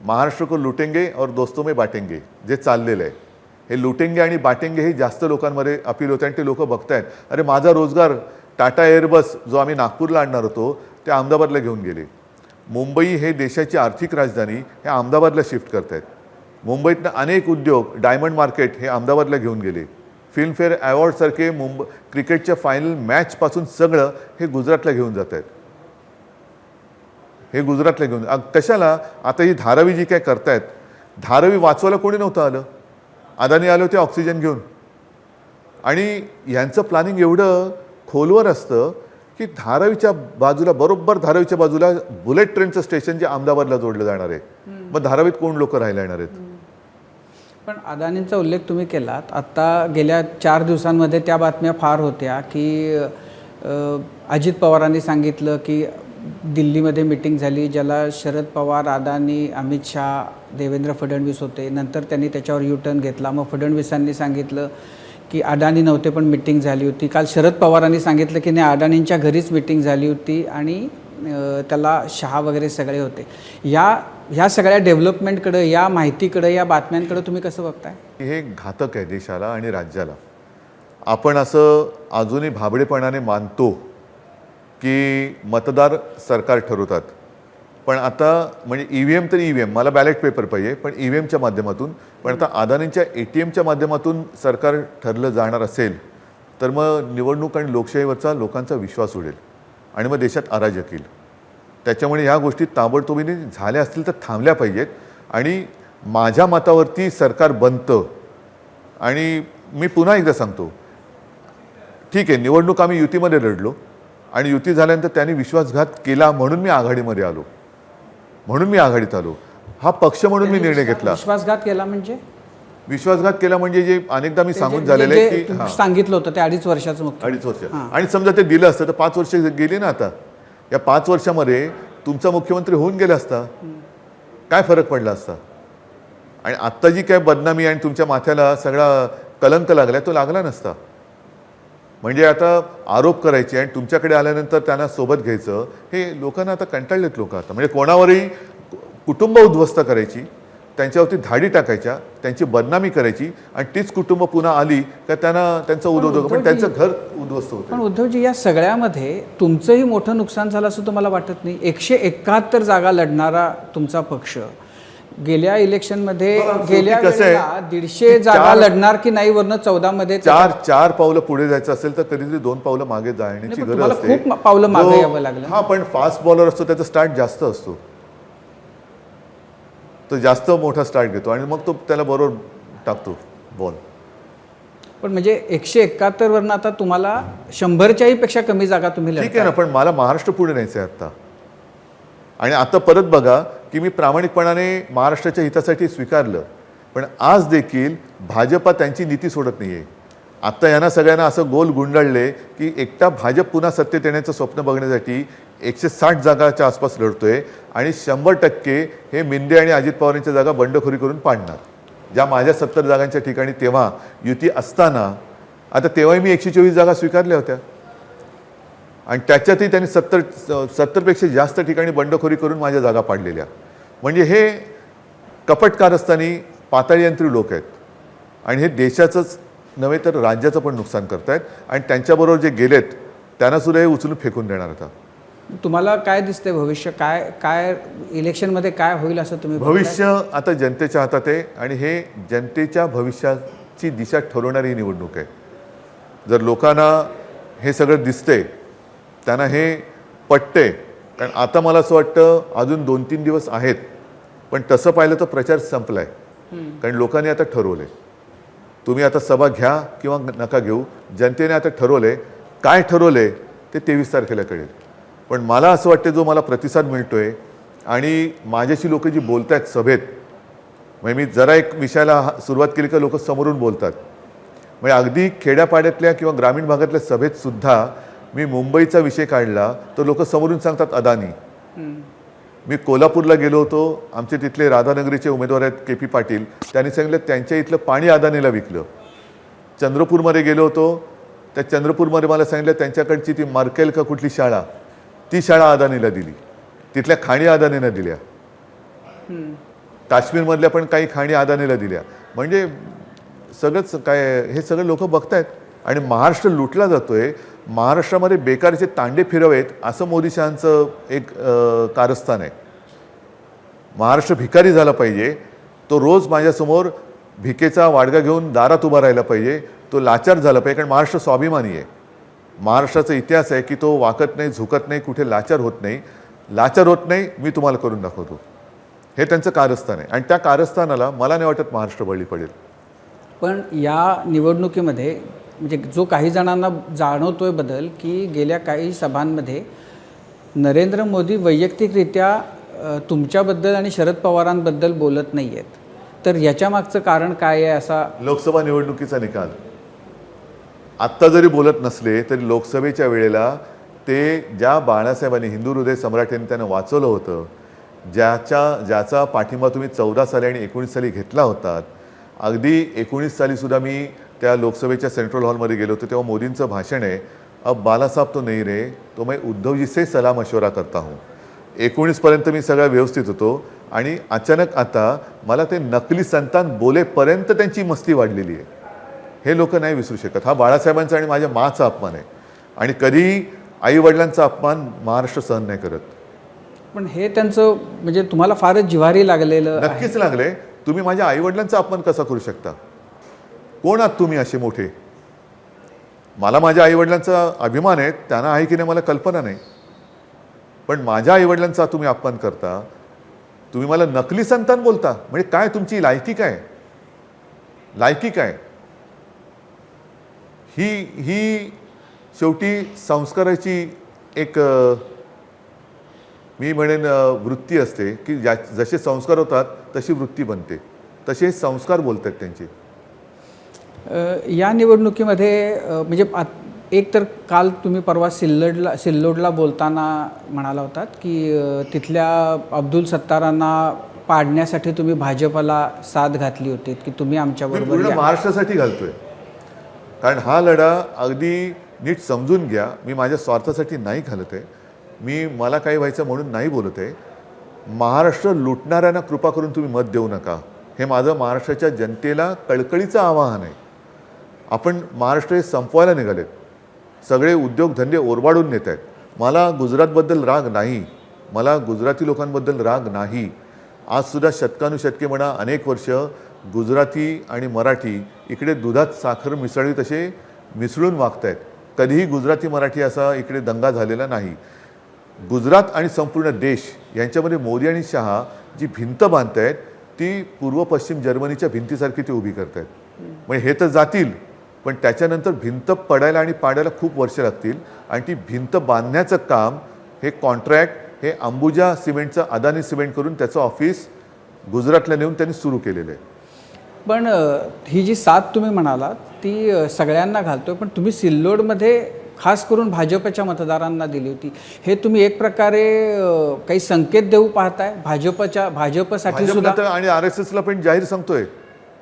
B: महाराष्ट्र को लुटेंगे और दोस्तों में बाटेंगे जे चाललेलं आहे हे लुटेंगे आणि बाटेंगे हे जास्त लोकांमध्ये अपील होते आणि ते लोक बघतायत, अरे माझा रोजगार टाटा एअरबस जो आम्ही नागपूरला आणणार होतो ते अहमदाबादला घेऊन गेले. मुंबई हे देशाची आर्थिक राजधानी हे अहमदाबादला शिफ्ट करत आहेत. मुंबईतनं अनेक उद्योग, डायमंड मार्केट हे अहमदाबादला घेऊन गेले. फिल्मफेअर अवॉर्डसारखे क्रिकेटच्या फायनल मॅचपासून सगळं हे गुजरातला घेऊन जात आहेत. हे गुजरातला घेऊन कशाला? आता ही धारावी जी काय करतायत, धारावी वाचवायला कोणी नव्हतं आलं. अदानी आले होते ऑक्सिजन घेऊन. आणि यांचं प्लॅनिंग एवढं खोलवर असतं की धारावीच्या बाजूला, बरोबर धारावीच्या बाजूला बुलेट ट्रेनचं स्टेशन जे अहमदाबादला जोडलं जाणार आहे. मग धारावीत कोण लोक राहायला येणार आहेत?
A: पण अदानींचा उल्लेख तुम्ही केलात. आत्ता गेल्या 4 दिवसांमध्ये त्या बातम्या फार होत्या की अजित पवारांनी सांगितलं की दिल्लीमध्ये मीटिंग झाली, ज्याला शरद पवार, अदानी, अमित शहा, देवेंद्र फडणवीस होते. नंतर त्यांनी त्याच्यावर टर्न घेतला. मग फडणवीसांनी सांगितलं की अदानी नव्हते पण मीटिंग झाली होती. काल शरद पवारांनी सांगितलं की नाही, अदानींच्या घरीच मीटिंग झाली होती आणि त्याला शहा वगैरे सगळे होते. ह्या सगळ्या डेव्हलपमेंटकडं, या माहितीकडं, या बातम्यांकडं तुम्ही कसं बघताय?
B: हे घातक आहे देशाला आणि राज्याला. आपण असं अजूनही भाबडेपणाने मानतो की मतदार सरकार ठरवतात. पण आता म्हणजे EVM तर EVM, मला बॅलेट पेपर पाहिजे, पण EVMच्या माध्यमातून. पण आता अदानींच्या ATMच्या माध्यमातून सरकार ठरलं जाणार असेल तर मग निवडणूक आणि लोकशाहीवरचा लोकांचा विश्वास उडेल आणि मग देशात अराजक येईल. त्याच्यामुळे ह्या गोष्टी ताबडतोबीने झाल्या असतील तर थांबल्या पाहिजेत. आणि माझ्या मतावरती सरकार बनतं. आणि मी पुन्हा एकदा सांगतो, ठीक आहे, निवडणूक आम्ही युतीमध्ये लढलो आणि युती झाल्यानंतर त्यांनी विश्वासघात केला म्हणून मी आघाडीमध्ये आलो, म्हणून मी आघाडीत आलो. हा पक्ष म्हणून मी निर्णय घेतला.
A: विश्वासघात केला म्हणजे?
B: विश्वासघात केला म्हणजे जे अनेकदा मी सांगून झालेलं आहे की
A: सांगितलं होतं ते 2.5 वर्षाचं मुख्य.
B: 2.5 वर्ष. आणि समजा ते दिलं असतं तर 5 वर्ष गेली ना. आता या 5 वर्षामध्ये तुमचा मुख्यमंत्री होऊन गेला असता, काय फरक पडला असता? आणि आत्ता जी काय बदनामी आणि तुमच्या माथ्याला सगळा कलंक लागला तो लागला नसता. म्हणजे आता आरोप करायचे आणि तुमच्याकडे आल्यानंतर त्यांना सोबत घ्यायचं, हे लोकांना आता कंटाळलेत लोक. आता म्हणजे कोणावरही कुटुंब उद्ध्वस्त करायची, त्यांच्यावरती धाडी टाकायच्या, त्यांची बदनामी करायची आणि तीच कुटुंब पुन्हा आली का त्यांचं उद्ध्वस्त, पण त्यांचं घर उद्ध्वस्त होतं.
A: पण उद्धवजी, या सगळ्यामध्ये तुमचंही मोठं नुकसान झालं असं तुम्हाला वाटत नाही? 171 जागा लढणारा तुमचा पक्ष गेल्या इलेक्शनमध्ये गेल्या 150 जागा लढणार की नाही वरनं 14 मध्ये
B: चार पावलं पुढे जायचं असेल तर कधीतरी 2 पावलं मागे जाण्याची गरज असते.
A: खूप पावलं मागे यावं लागलं.
B: हा, पण फास्ट बॉलर असतो त्याचा स्टार्ट जास्त असतो, तो जास्त मोठा स्टार्ट घेतो आणि मग तो त्याला बरोबर टाकतो बॉल.
A: पण म्हणजे 171 वरनं आता तुम्हाला 100च्याही पेक्षा कमी जागा तुम्ही
B: ठीक आहे ना. पण मला महाराष्ट्र पुढे न्यायचं आहे आत्ता. आणि आता परत बघा की मी प्रामाणिकपणाने महाराष्ट्राच्या हितासाठी स्वीकारलं, पण आज देखील भाजपा त्यांची नीती सोडत नाही आहे. आत्ता यांना सगळ्यांना असं गोल गुंडाळले की एकटा भाजप पुन्हा सत्तेत येण्याचं स्वप्न बघण्यासाठी 160 जागाच्या आसपास लढतोय आणि 100% हे मिंदे आणि अजित पवारांच्या जागा बंडखोरी करून पाडणार. ज्या माझ्या 70 जागांच्या ठिकाणी तेव्हा युती असताना, आता तेव्हाही मी 124 जागा स्वीकारल्या होत्या आणि त्याच्यातही त्यांनी 70पेक्षा जास्त ठिकाणी बंडखोरी करून माझ्या जागा पाडलेल्या. म्हणजे हे कपट कारस्थानी पाताळीयंत्री लोक आहेत आणि हे देशाचंच नव्हे तर राज्याचं पण नुकसान करतायत. आणि त्यांच्याबरोबर जे गेलेत त्यांना सुद्धा हे उचलून फेकून देणार. आता
A: तुम्हाला काय दिसतंय भविष्य? काय इलेक्शनमध्ये काय होईल असं तुम्ही
B: भविष्य आता जनतेच्या हातात आहे आणि हे जनतेच्या भविष्याची दिशा ठरवणारी निवडणूक आहे. जर लोकांना हे सगळं दिसतंय, त्यांना हे पटतंय, कारण आता मला असं वाटतं अजून 2-3 दिवस आहेत, पण तसं पाहिलं तर प्रचार संपला आहे. कारण लोकांनी आता ठरवलं आहे. तुम्ही आता सभा घ्या किंवा नका घेऊ, जनतेने आता ठरवलं आहे. काय ठरवलं आहे ते 23 तारखेला कळेल. पण मला असं वाटतं जो मला प्रतिसाद मिळतो आहे आणि माझ्याशी लोक जी बोलत आहेत सभेत, म्हणजे मी जरा एक विषयाला सुरुवात केली का लोक समोरून बोलतात. म्हणजे अगदी खेड्यापाड्यातल्या किंवा ग्रामीण भागातल्या सभेतसुद्धा मी मुंबईचा विषय काढला तर लोक समोरून सांगतात अदानी. मी कोल्हापूरला गेलो होतो, आमचे तिथले राधानगरीचे उमेदवार आहेत KP पाटील, त्यांनी सांगितलं त्यांच्या इथलं पाणी अदानीला विकलं. चंद्रपूरमध्ये गेलो होतो, त्या चंद्रपूरमध्ये मला सांगितलं त्यांच्याकडची ती मार्केल का कुठली शाळा, ती शाळा अदानीला दिली. तिथल्या खाणी अदानीला दिल्या. काश्मीरमधल्या पण काही खाणी अदानीला दिल्या. म्हणजे सगळंच काय हे सगळे लोक बघतायत आणि महाराष्ट्र लुटला जातोय. महाराष्ट्रामध्ये बेकारीचे तांडे फिरवेत असं मोदी शहांचं एक कारस्थान आहे. महाराष्ट्र भिकारी झाला पाहिजे, तो रोज माझ्यासमोर भिकेचा वाडगा घेऊन दारात उभा राहिला पाहिजे, तो लाचार झाला पाहिजे. कारण महाराष्ट्र स्वाभिमानी आहे. महाराष्ट्राचा इतिहास आहे की तो वाकत नाही, झुकत नाही, कुठे लाचार होत नाही. लाचार होत नाही, मी तुम्हाला करून दाखवतो. हे त्यांचं कारस्थान आहे आणि त्या कारस्थानाला मला नाही वाटत महाराष्ट्र बळी पडेल.
A: पण या निवडणुकीमध्ये म्हणजे जो काही जणांना जाणवतोय बदल की गेल्या काही सभांमध्ये नरेंद्र मोदी वैयक्तिकरित्या तुमच्याबद्दल आणि शरद पवारांबद्दल बोलत नाही आहेत. तर याच्या मागचं कारण काय आहे असा
B: लोकसभा निवडणुकीचा निकाल. आत्ता जरी बोलत नसले तरी लोकसभेच्या वेळेला ते ज्या बाळासाहेबांनी हिंदू हृदय सम्राट यांनी त्यांना वाचवलं होतं, ज्याचा पाठिंबा तुम्ही 14 साली आणि 19 साली घेतला होता. अगदी 19 सालीसुद्धा मी त्या लोकसभेच्या सेंट्रल हॉलमध्ये गेलो होतो. तेव्हा मोदींचं भाषण आहे, अब बालासाहेब तो नहीं रे, तो मैं उद्धवजी से सलाह मशवरा करता हूँ. 19पर्यंत मी सगळं व्यवस्थित होतो आणि अचानक आता मला ते नकली संतान बोलेपर्यंत त्यांची मस्ती वाढलेली आहे. हे लोक नाही विसरू शकत. हा बाळासाहेबांचा आणि माझ्या माचा अपमान आहे आणि कधी आईवडिलांचा अपमान महाराष्ट्र सहन नाही करत.
A: पण हे त्यांचं म्हणजे तुम्हाला फारच जिव्हारी लागलेलं आहे.
B: नक्कीच लागले. तुम्ही माझ्या आईवडिलांचा अपमान कसा करू शकता? कोण आहात तुम्ही असे मोठे? मला माझ्या आईवडिलांचा अभिमान आहे, त्यांना आहे की नाही मला कल्पना नाही, पण माझ्या आईवडिलांचा तुम्ही अपमान करता. तुम्ही मला नकली संतान बोलता. म्हणजे काय तुमची लायकी काय? लायकी काय? ही शेवटी संस्काराची एक मी म्हणेन वृत्ती असते की जसे संस्कार होतात तशी वृत्ती बनते. तसे संस्कार बोलतात त्यांचे.
A: या निवडणुकीमध्ये म्हणजे एक तर काल तुम्ही परवा सिल्लोडला बोलताना म्हणाला होतात की तिथल्या अब्दुल सत्तारांना पाडण्यासाठी तुम्ही भाजपला साथ घातली होती की तुम्ही आमच्याबरोबर
B: पूर्ण महाराष्ट्रासाठी घालतोय. कारण हा लढा अगदी नीट समजून घ्या. मी माझ्या स्वार्थासाठी नाही घालत आहे. मला काही व्हायचं म्हणून नाही बोलत आहे. महाराष्ट्र लुटणाऱ्यांना कृपा करून तुम्ही मत देऊ नका. हे माझं महाराष्ट्राच्या जनतेला कळकळीचं आवाहन आहे. आपण महाराष्ट्र हे संपवायला निघालेत. सगळे उद्योगधंदे ओरबाडून नेत आहेत. मला गुजरातबद्दल राग नाही, मला गुजराती लोकांबद्दल राग नाही. आजसुद्धा शतकानुशतके म्हणा अनेक वर्ष गुजराती आणि मराठी इकडे दुधात साखर मिसळली तसे मिसळून वागत आहेत. कधीही गुजराती मराठी असा इकडे दंगा झालेला नाही. गुजरात आणि संपूर्ण देश यांच्यामध्ये मोदी आणि शहा जी भिंत बांधत आहेत ती पूर्व पश्चिम जर्मनीच्या भिंतीसारखी ती उभी करत आहेत. म्हणजे हे तर जातील, पण त्याच्यानंतर भिंत पडायला आणि पाडायला खूप वर्ष लागतील. आणि ती भिंत बांधण्याचं काम हे कॉन्ट्रॅक्ट हे अंबुजा सिमेंटचं अदानी सिमेंट करून त्याचं ऑफिस गुजरातला नेऊन त्यांनी सुरू केलेलं आहे.
A: पण ही जी साथ तुम्ही म्हणालात ती सगळ्यांना घालतोय, पण तुम्ही सिल्लोडमध्ये खास करून भाजपच्या मतदारांना दिली होती. हे तुम्ही एक प्रकारे काही संकेत देऊ पाहताय भाजपसाठी सुद्धा
B: आणि RSSला पण जाहीर सांगतोय.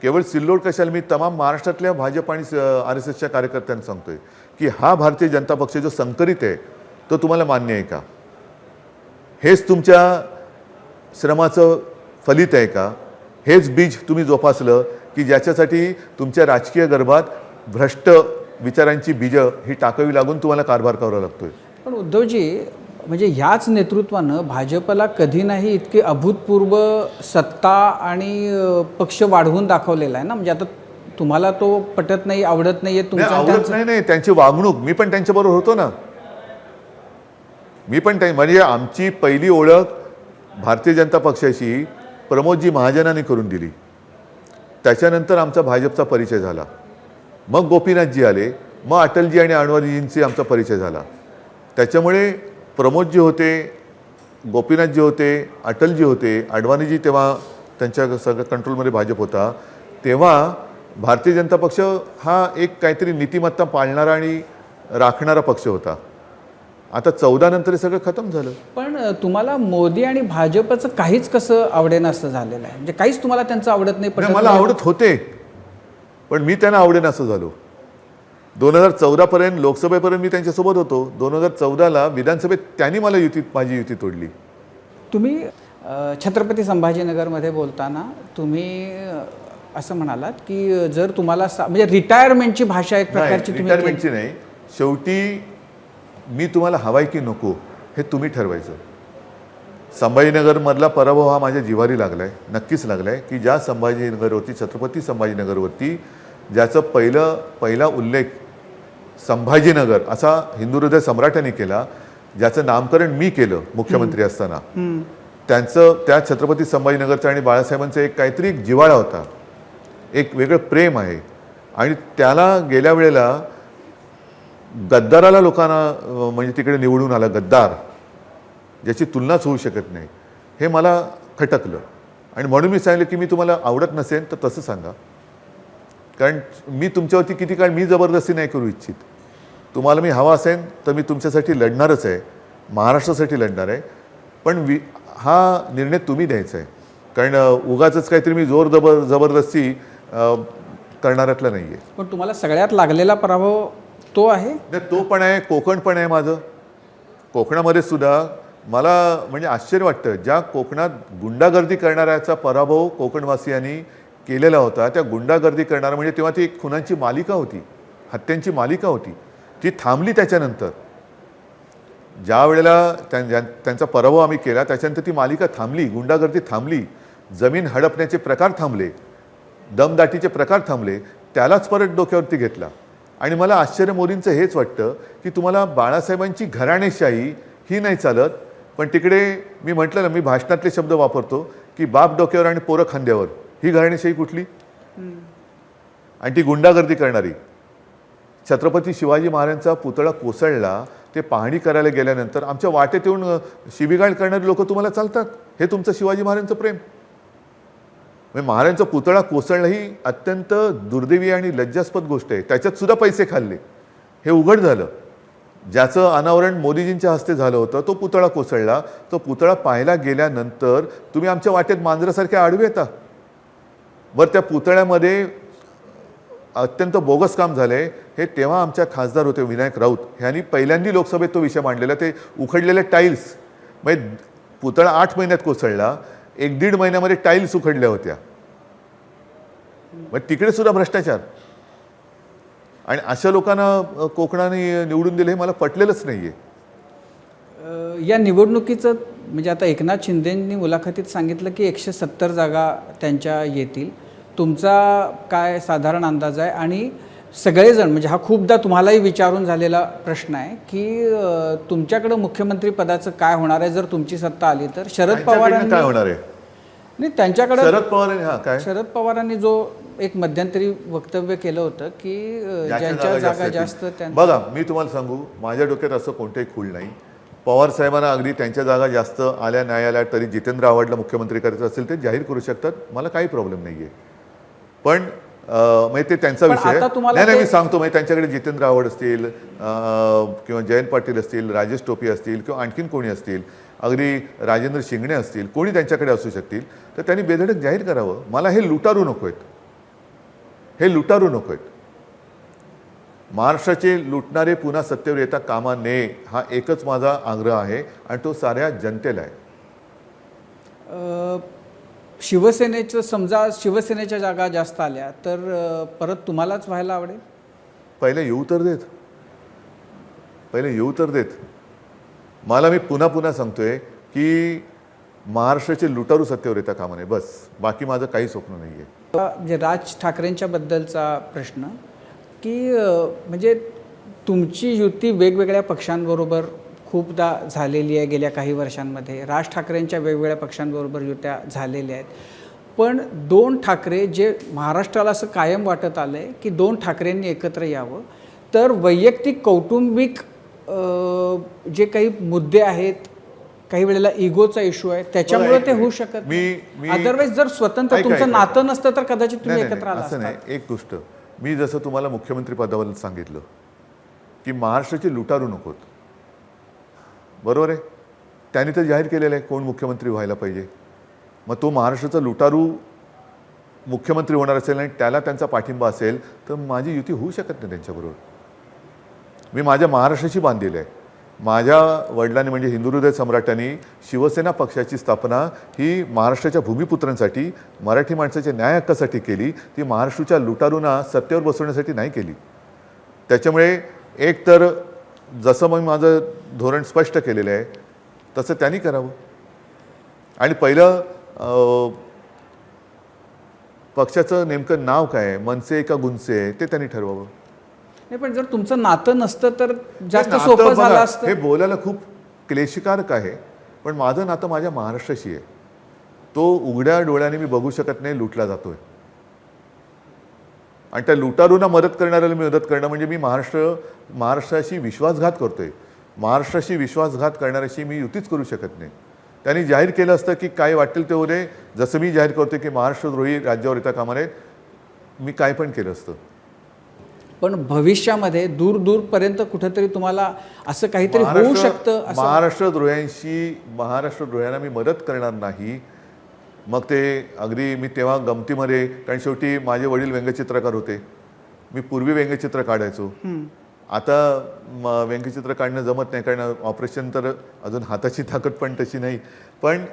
B: केवळ सिल्लोड कशाला, मी तमाम महाराष्ट्रातल्या भाजप आणि RSSच्या कार्यकर्त्यांना सांगतोय की हा भारतीय जनता पक्ष जो संकरित आहे तो तुम्हाला मान्य आहे का? हेच तुमच्या श्रमाचं फलित आहे का? हेच बीज तुम्ही जोपासलं की ज्याच्यासाठी तुमच्या राजकीय गर्भात भ्रष्ट विचारांची बीजं ही टाकावी लागून तुम्हाला कारभार करावा लागतोय.
A: पण उद्धवजी म्हणजे ह्याच नेतृत्वानं भाजपला कधी नाही इतकी अभूतपूर्व सत्ता आणि पक्ष वाढवून दाखवलेला आहे ना. म्हणजे आता तुम्हाला तो पटत नाही, आवडत नाही
B: आवडत नाही त्यांची वागणूक. मी पण त्यांच्याबरोबर होतो ना. मी पण म्हणजे आमची पहिली ओळख भारतीय जनता पक्षाशी प्रमोदजी महाजनांनी करून दिली. त्याच्यानंतर आमचा भाजपचा परिचय झाला. मग गोपीनाथजी आले, मग अटलजी आणि अडवाणीजींची आमचा परिचय झाला. त्याच्यामुळे प्रमोदजी होते, गोपीनाथजी होते, अटलजी होते, अडवाणीजी तेव्हा त्यांच्या सगळं कंट्रोलमध्ये भाजप होता. तेव्हा भारतीय जनता पक्ष हा एक काहीतरी नीतिमत्ता पाळणारा आणि राखणारा पक्ष होता. आता 14 नंतर हे सगळं खतम झालं.
A: पण तुम्हाला मोदी आणि भाजपचं काहीच कसं आवडेनासं झालेलं आहे? म्हणजे काहीच तुम्हाला त्यांचं आवडत नाही?
B: मला आवडत होते, पण मी त्यांना आवडेनासं झालो. 2014पर्यंत लोकसभेपर्यंत मी त्यांच्यासोबत होतो. 2014ला विधानसभेत त्यांनी मला माझी युती तोडली.
A: तुम्ही छत्रपती संभाजीनगरमध्ये बोलताना तुम्ही असं म्हणालात की जर तुम्हाला म्हणजे रिटायरमेंटची भाषा एक प्रकारची तुम्ही
B: रिटायरमेंटची नाही, शेवटी मी तुम्हाला हवाय की नको हे तुम्ही ठरवायचं. संभाजीनगरमधला पराभव हा माझ्या जिव्हारी लागलाय, नक्कीच लागलाय, की ज्या संभाजीनगरवरती, छत्रपती संभाजीनगरवरती ज्याचं पहिला उल्लेख संभाजीनगर असा हिंदू हृदय सम्राटांनी केला, ज्याचं नामकरण मी केलं मुख्यमंत्री असताना, त्या छत्रपती संभाजीनगरचं आणि बाळासाहेबांचं एक काहीतरी एक जिव्हाळा होता, एक वेगळं प्रेम आहे. आणि त्याला गेल्या वेळेला गद्दाराला लोकांना म्हणजे तिकडे निवडून आला गद्दार, ज्याची तुलनाच होऊ शकत नाही, हे मला खटकलं. आणि म्हणून मी सांगितलं की मी तुम्हाला आवडत नसेल तर तसं सांगा, कारण मी तुमच्यावरती किती काळ मी जबरदस्ती नाही करू इच्छित. तुम्हाला मी हवा असेल तर मी तुमच्यासाठी लढणारच आहे, महाराष्ट्रासाठी लढणार आहे. पण हा निर्णय तुम्ही द्यायचा आहे, कारण उगाचच काहीतरी मी जबरदस्ती करणाऱ्यातला नाही आहे.
A: पण तुम्हाला सगळ्यात लागलेला पराभव तो आहे?
B: तो पण आहे, कोकण पण आहे माझं. कोकणामध्ये सुद्धा मला म्हणजे आश्चर्य वाटतं, ज्या कोकणात गुंडागर्दी करणाऱ्याचा पराभव कोकणवासियांनी केलेला होता, त्या गुंडागर्दी करणारा म्हणजे तेव्हा ती एक खुनांची मालिका होती, हत्यांची मालिका होती, ती थांबली. त्याच्यानंतर ज्या वेळेला त्यांचा पराभव आम्ही केला त्याच्यानंतर ती मालिका थांबली, गुंडागर्दी थांबली, जमीन हडपण्याचे प्रकार थांबले, दमदाटीचे प्रकार थांबले, त्यालाच परत डोक्यावरती घेतला. आणि मला आश्चर्य मोदींचं हेच वाटतं की तुम्हाला बाळासाहेबांची घराणेशाही ही नाही चालत, पण तिकडे मी म्हटलं ना, मी भाषणातले शब्द वापरतो की बाप डोक्यावर आणि पोरं खांद्यावर, ही घराणेशाही कुठली? आणि ती गुंडागर्दी करणारी. छत्रपती शिवाजी महाराजांचा पुतळा कोसळला, ते पाहणी करायला गेल्यानंतर आमच्या वाटेत येऊन शिवीगाळ करणारी लोक तुम्हाला चालतात. हे तुमचं शिवाजी महाराजांचं प्रेम? म्हणजे महाराजांचा पुतळा कोसळणं ही अत्यंत दुर्दैवी आणि लज्जास्पद गोष्ट आहे. त्याच्यात सुद्धा पैसे खाल्ले, हे उघड झालं. ज्याचं अनावरण मोदीजींच्या हस्ते झालं होतं, तो पुतळा कोसळला. तो पुतळा पाहायला गेल्यानंतर तुम्ही आमच्या वाटेत मांजरासारखे आडवे येता. बरं, त्या पुतळ्यामध्ये अत्यंत बोगस काम झाले, हे तेव्हा आमच्या खासदार होते विनायक राऊत, ह्यांनी पहिल्यांदा लोकसभेत तो विषय मांडलेला. ते उखडलेले टाईल्स, म्हणजे पुतळा 8 महिन्यात कोसळला, 1-1.5 महिन्यामध्ये टाईल्स उखडल्या होत्या. मग तिकडे सुद्धा भ्रष्टाचार. आणि अशा लोकांना कोकणाने निवडून दिले हे मला पटलेलंच नाही आहे.
A: या निवडणुकीचं म्हणजे आता एकनाथ शिंदेंनी मुलाखतीत सांगितलं की 170 जागा त्यांच्या येतील. तुमचा काय साधारण अंदाज आहे? आणि सगळेजण म्हणजे हा खूपदा तुम्हालाही विचारून झालेला प्रश्न आहे की तुमच्याकडं मुख्यमंत्री पदाचं काय होणार आहे जर तुमची सत्ता आली तर? शरद पवारांनी
B: काय होणार आहे?
A: नाही, त्यांच्याकडे
B: शरद
A: पवारांनी जो एक मध्यंतरी वक्तव्य केलं होतं की ज्यांच्या जागा जास्त
B: बघा, मी तुम्हाला सांगू, माझ्या डोक्यात असं कोणतंही खूळ नाही. पवार साहेबांना अगदी त्यांच्या जागा जास्त आल्या नाही आल्या तरी जितेंद्र आव्हाडला मुख्यमंत्री करायचं असेल ते जाहीर करू शकतात, मला काही प्रॉब्लेम नाही आहे. पण म्हणजे ते त्यांचा विषय नाही. मी सांगतो, म्हणजे त्यांच्याकडे जितेंद्र आव्हाड असतील किंवा जयंत पाटील असतील, राजेश टोपे असतील किंवा आणखीन कोणी असतील, अगदी राजेंद्र शिंगणे असतील, कोणी त्यांच्याकडे असू शकतील, तर त्यांनी बेधडक जाहीर करावं. मला हे लुटारू नको आहेत, हे लुटारू नको आहेत. महाराष्ट्राचे लुटणारे पुन्हा सत्तेवर येता कामा नये, हा एकच माझा आग्रह आहे आणि तो साऱ्या जनतेला आहे.
A: शिवसेनेचं समजा शिवसेनेच्या जागा जास्त आल्या तर परत तुम्हालाच व्हायला आवडेल?
B: पहिले येऊ तर देत. मला मी पुन्हा सांगतोय की महाराष्ट्राचे लुटारू सत्तेवर येता कामा नये, बस. बाकी माझं काही स्वप्न नाही आहे.
A: म्हणजे राज ठाकरेंच्या बद्दलचा प्रश्न की म्हणजे तुमची युती वेगवेगळ्या पक्षांबरोबर खूपदा झालेली आहे गेल्या काही वर्षांमध्ये. राज ठाकरेंच्या वेगवेगळ्या पक्षांबरोबर युत्या झालेल्या आहेत. पण 2 ठाकरे जे महाराष्ट्राला असं कायम वाटत आलं आहे की 2 ठाकरेंनी एकत्र यावं, तर वैयक्तिक कौटुंबिक जे काही मुद्दे आहेत, काही वेळेला इगोचा इश्यू आहे, त्याच्यामुळे ते होऊ शकत नाही. अदरवाईज जर स्वतंत्र तुमचं नातं नसतं तर कदाचित तुम्ही एकत्र आला
B: असं नाही. एक गोष्ट मी जसं तुम्हाला मुख्यमंत्री पदाबद्दल सांगितलं की महाराष्ट्राचे लुटारू नकोत, बरोबर आहे. त्यांनी तर जाहीर केलेलं आहे कोण मुख्यमंत्री व्हायला पाहिजे. मग तो महाराष्ट्राचा लुटारू मुख्यमंत्री होणार असेल आणि त्याला त्यांचा पाठिंबा असेल तर माझी युती होऊ शकत नाही त्यांच्याबरोबर. मी माझ्या महाराष्ट्राशी बांधलेलं आहे. माझ्या वडिलांनी म्हणजे हिंदू हृदय सम्राटांनी शिवसेना पक्षाची स्थापना ही महाराष्ट्राच्या भूमिपुत्रांसाठी, मराठी माणसाच्या न्याय हक्कासाठी केली. ती महाराष्ट्राच्या लुटारूंना सत्तेवर बसवण्यासाठी नाही केली. त्याच्यामुळे एक तर जसं मग माझं धोरण स्पष्ट केलेलं आहे तसं त्यांनी करावं. आणि पहिलं पक्षाचं नेमकं नाव काय आहे, मनसे का गुंसे आहे ते त्यांनी ठरवावं.
A: नाही, पण जर तुमचं नातं नसतं तर जास्त
B: नातं
A: सोपं
B: बघा,
A: झालं असतं.
B: हे बोलायला खूप क्लेशकारक आहे, पण माझं नातं माझ्या महाराष्ट्राशी आहे. तो उघड्या डोळ्याने मी बघू शकत नाही लुटला जातोय. आणि त्या लुटारूंना मदत करणाऱ्याला मी मदत करणं म्हणजे मी महाराष्ट्राशी विश्वासघात करतोय. महाराष्ट्राशी विश्वासघात करणाऱ्याशी मी युतीच करू शकत नाही. त्यांनी जाहीर केलं असतं की काय वाटेल ते होते, जसं मी जाहीर करतोय की महाराष्ट्रद्रोही राज्यावर येता कामा नये, मी काय पण केलं असतं.
A: पण भविष्यामध्ये दूर दूरपर्यंत कुठेतरी तुम्हाला असं काहीतरी होऊ शकतं असं.
B: महाराष्ट्रद्रोह्यांना मी मदत करणार नाही. मग ते अगदी मी तेव्हा गमतीमध्ये, कारण शेवटी माझे वडील व्यंगचित्रकार होते, मी पूर्वी व्यंगचित्र काढायचो. आता व्यंगचित्र काढणं जमत नाही कारण ऑपरेशन, तर अजून हाताची ताकद पण तशी नाही. पण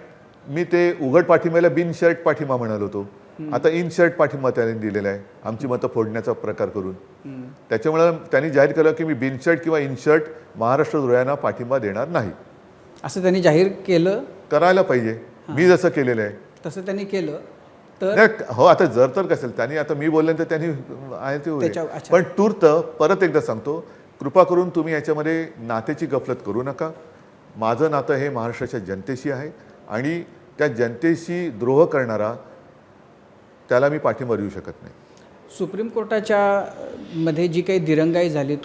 B: मी ते उघड पाठिंब्याला बिन शर्ट पाठिंबा म्हणालो होतो. आता इन शर्ट पाठिंबा त्यांनी दिलेला आहे, आमची मतं फोडण्याचा प्रकार करून. त्याच्यामुळे त्यांनी जाहीर केलं की मी बिन शर्ट किंवा इन शर्ट महाराष्ट्रद्रोह्यांना पाठिंबा देणार नाही.
A: असं त्यांनी जाहीर केलं.
B: करायला पाहिजे, मी जसं केलेलं आहे
A: तसं त्यांनी केलं तर
B: नाही. हो, आता जर तर कसेल त्यांनी, आता मी बोलल्यानंतर त्यांनी आहे ते होईल.
A: अच्छा.
B: पण तूर्त परत एकदा सांगतो, कृपा करून तुम्ही याच्यामध्ये नात्याची गफलत करू नका. माझं नातं हे महाराष्ट्राच्या जनतेशी आहे आणि त्या जनतेशी द्रोह करणारा त्याला मी पाठिंबा देऊ शकत नाही.
A: सुप्रीम कोर्टाच्या मध्ये जी काही दिरंगाई झाली,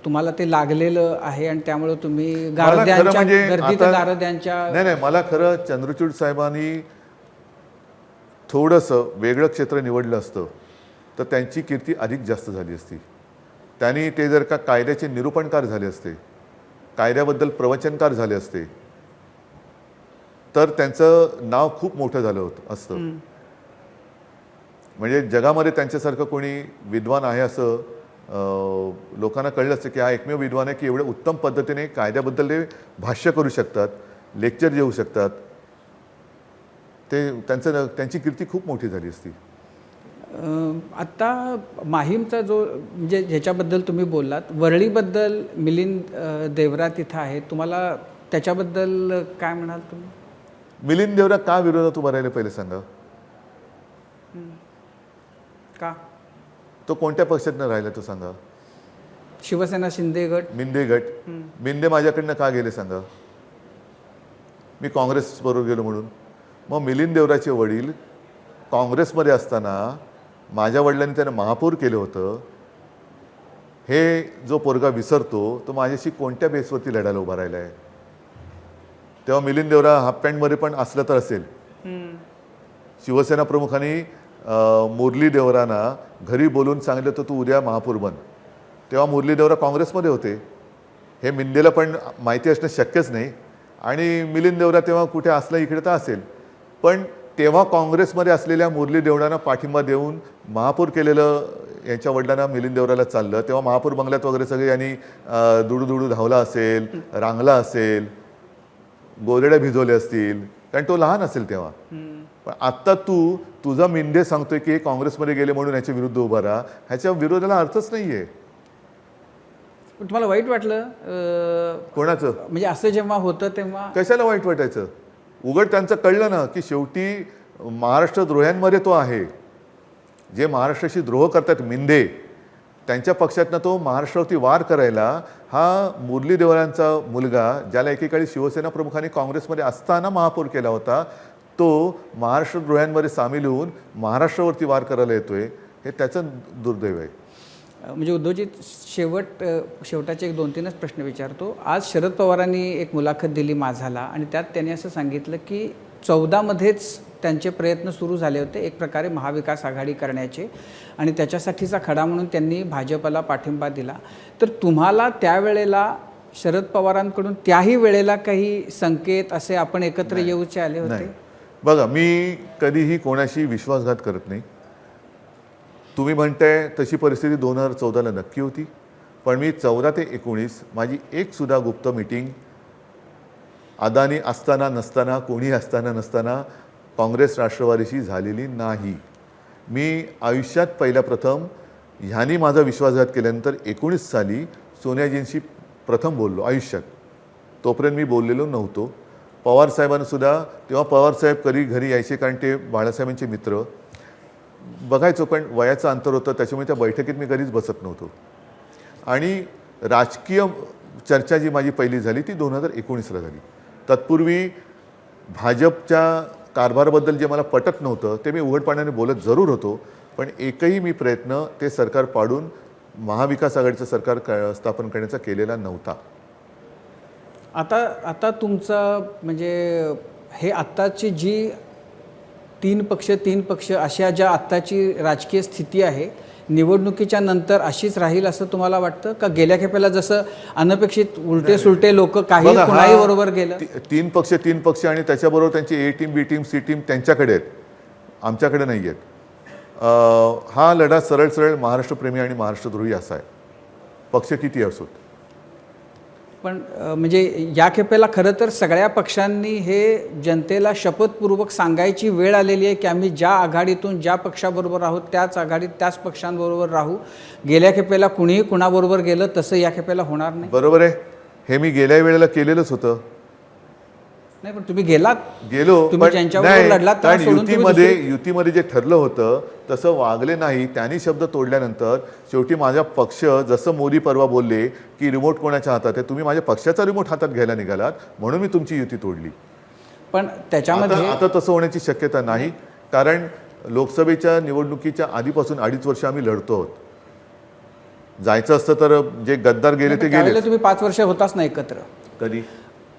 A: तुम्हाला ते लागलेलं आहे आणि त्यामुळे तुम्ही गारद्यांच्या
B: नाही, मला खरं चंद्रचूड साहेबांनी थोडंसं वेगळं क्षेत्र निवडलं असतं तर त्यांची कीर्ती अधिक जास्त झाली असती. त्यांनी ते जर का कायद्याचे निरूपणकार झाले असते, कायद्याबद्दल प्रवचनकार झाले असते तर त्यांचं नाव खूप मोठं झालं असतं. म्हणजे जगामध्ये त्यांच्यासारखं कोणी विद्वान आहे असं लोकांना कळलं असतं की हा एकमेव विद्वान आहे की एवढ्या उत्तम पद्धतीने कायद्याबद्दल ते भाष्य करू शकतात, लेक्चर देऊ शकतात. त्यांची कीर्ती खूप मोठी झाली असती.
A: आत्ता माहीमचा जो म्हणजे ह्याच्याबद्दल तुम्ही बोललात, वरळीबद्दल मिलिंद देवरा तिथं आहे, तुम्हाला त्याच्याबद्दल काय म्हणाल तुम्ही?
B: मिलिंद देवरा का विरोधात उभा राहिले पहिले सांगा.
A: का
B: तो कोणत्या पक्षातनं राहिला तो सांगा.
A: शिवसेना, शिंदे गट,
B: मिंदे गट. मिंदे माझ्याकडनं का गेले सांगा. मी काँग्रेस बरोबर गेलो म्हणून. मग मिलिंद देवराचे वडील काँग्रेसमध्ये असताना माझ्या वडिलांनी त्यांना महापौर केलं होतं. हे जो पोरगा विसरतो तो माझ्याशी कोणत्या बेसवरती लढायला उभा राहिला आहे. तेव्हा मिलिंद देवरा हाफ पॅन्टमध्ये पण असलं तर असेल. शिवसेना प्रमुखांनी मुरली देवरांना घरी बोलून सांगितलं तर तू उद्या महापौर बन. तेव्हा मुरली देवरा काँग्रेसमध्ये होते. हे मिंदेला पण माहिती असणं शक्यच नाही. आणि मिलिंद देवरा तेव्हा कुठे असलं इकडे तर असेल, पण तेव्हा काँग्रेसमध्ये असलेल्या मुरली देवरांना पाठिंबा देऊन महापौर केलेलं यांच्या वडिलांना मिलिंद देवराला चाललं. तेव्हा महापौर बंगल्यात वगैरे सगळे यांनी दुडू धावला असेल, रांगला असेल, गोदड्या भिजवल्या असतील, कारण तो लहान असेल तेव्हा. पण आत्ता तुझा मिंदे सांगतोय की काँग्रेसमध्ये गेले म्हणून याच्या विरुद्ध उभा राहा, ह्याच्या विरोधाला अर्थच नाही आहे.
A: तुम्हाला वाईट वाटलं
B: कोणाचं?
A: म्हणजे असं जेव्हा होतं तेव्हा
B: कशाला वाईट वाटायचं. उघड त्यांचं कळलं ना की शेवटी महाराष्ट्रद्रोह्यांमध्ये तो आहे. जे महाराष्ट्राशी द्रोह करतात मिंदे, त्यांच्या पक्षातनं तो महाराष्ट्रावरती वार करायला हा मुरली देवरांचा मुलगा, ज्याला एकेकाळी शिवसेना प्रमुखांनी काँग्रेसमध्ये असताना महापौर केला होता, तो महाराष्ट्रद्रोह्यांमध्ये सामील होऊन महाराष्ट्रावरती वार करायला येतोय. हे त्याचं दुर्दैव आहे.
A: म्हणजे उद्धवजी, शेवटाचे एक 2-3च प्रश्न विचारतो. आज शरद पवारांनी एक मुलाखत दिली माझाला आणि त्यात त्यांनी असं सांगितलं की 14मध्येच त्यांचे प्रयत्न सुरू झाले होते एक प्रकारे महाविकास आघाडी करण्याचे आणि त्याच्यासाठीचा खडा म्हणून त्यांनी भाजपला पाठिंबा दिला. तर तुम्हाला त्यावेळेला शरद पवारांकडून त्याही वेळेला काही संकेत असे आपण एकत्र येऊचे आले होते?
B: बघा, मी कधीही कोणाशी विश्वासघात करत नाही. तुम्ही म्हणताय तशी परिस्थिती 2014ला नक्की होती. पण मी 14 ते 19 माझी एकसुद्धा गुप्त मीटिंग अदानी असताना नसताना कोणी असताना नसताना काँग्रेस राष्ट्रवादीशी झालेली नाही. मी आयुष्यात पहिल्या प्रथम ह्यांनी माझा विश्वासघात केल्यानंतर 19 साली सोनियाजींशी प्रथम बोललो आयुष्यात. तोपर्यंत मी बोललेलो नव्हतो. पवारसाहेबांसुद्धा तेव्हा पवारसाहेब कधी घरी यायचे, कारण ते बाळासाहेबांचे मित्र. बघायचो पण वयाचं अंतर होतं, त्याच्यामुळे त्या बैठकीत मी कधीच बसत नव्हतो. आणि राजकीय चर्चा जी माझी पहिली झाली ती 2019ला झाली. तत्पूर्वी भाजपच्या कारभाराबद्दल जे मला पटत नव्हतं ते मी उघडपणाने बोलत जरूर होतो, पण एकही मी प्रयत्न ते सरकार पाडून महाविकास आघाडीचं सरकार स्थापन करण्याचा केलेला नव्हता.
A: आता तुमचं म्हणजे हे आत्ताची जी तीन पक्ष अशा ज्या आत्ताची राजकीय स्थिती आहे, निवडणुकीच्या नंतर अशीच राहील असं तुम्हाला वाटतं का? गेल्या खेपेला जसं अनपेक्षित उलटे सुलटे लोक काही
B: बघा,
A: कुणाही बरोबर गेलं.
B: तीन पक्ष आणि त्याच्याबरोबर त्यांची ए टीम बी टीम सी टीम त्यांच्याकडे आहेत, आमच्याकडे नाही आहेत. हा लढा सरळ महाराष्ट्रप्रेमी आणि महाराष्ट्रद्रोही असा आहे, पक्ष किती असोत.
A: पण म्हणजे या खेपेला खरं तर सगळ्या पक्षांनी हे जनतेला शपथपूर्वक सांगायची वेळ आलेली आहे की आम्ही ज्या आघाडीतून ज्या पक्षाबरोबर आहोत त्याच आघाडीत त्याच पक्षांबरोबर राहू. गेल्या खेपेला कुणीही कुणाबरोबर गेलं तसं या खेपेला होणार नाही.
B: बरोबर आहे, हे मी गेल्या वेळेला केलेलंच होतं.
A: नाही पण तुम्ही गेलात,
B: गेलो
A: तुम्ही
B: पण
A: ज्यांच्याबरोबर
B: नाही,
A: लढलात तेव्हा
B: कारण
A: सोडून तुम्ही
B: युतीमध्ये जे ठरलं होतं तसं वागले नाही. त्यांनी शब्द तोडल्यानंतर शेवटी माझा पक्ष, जसं मोदी परवा बोलले की रिमोट कोणाच्या हातात आहे, तुम्ही माझ्या पक्षाचा रिमोट हातात घ्यायला निघालात म्हणून मी तुमची युती तोडली.
A: पण त्याच्यामध्ये
B: आता तसं होण्याची शक्यता नाही, कारण लोकसभेच्या निवडणुकीच्या आधीपासून 2.5 वर्ष आम्ही लढतो आहोत. जायचं असतं तर जे गद्दार गेले ते
A: त्यावेळेला
B: गेले.
A: तुम्ही 5 वर्ष होताच ना एकत्र.
B: कधी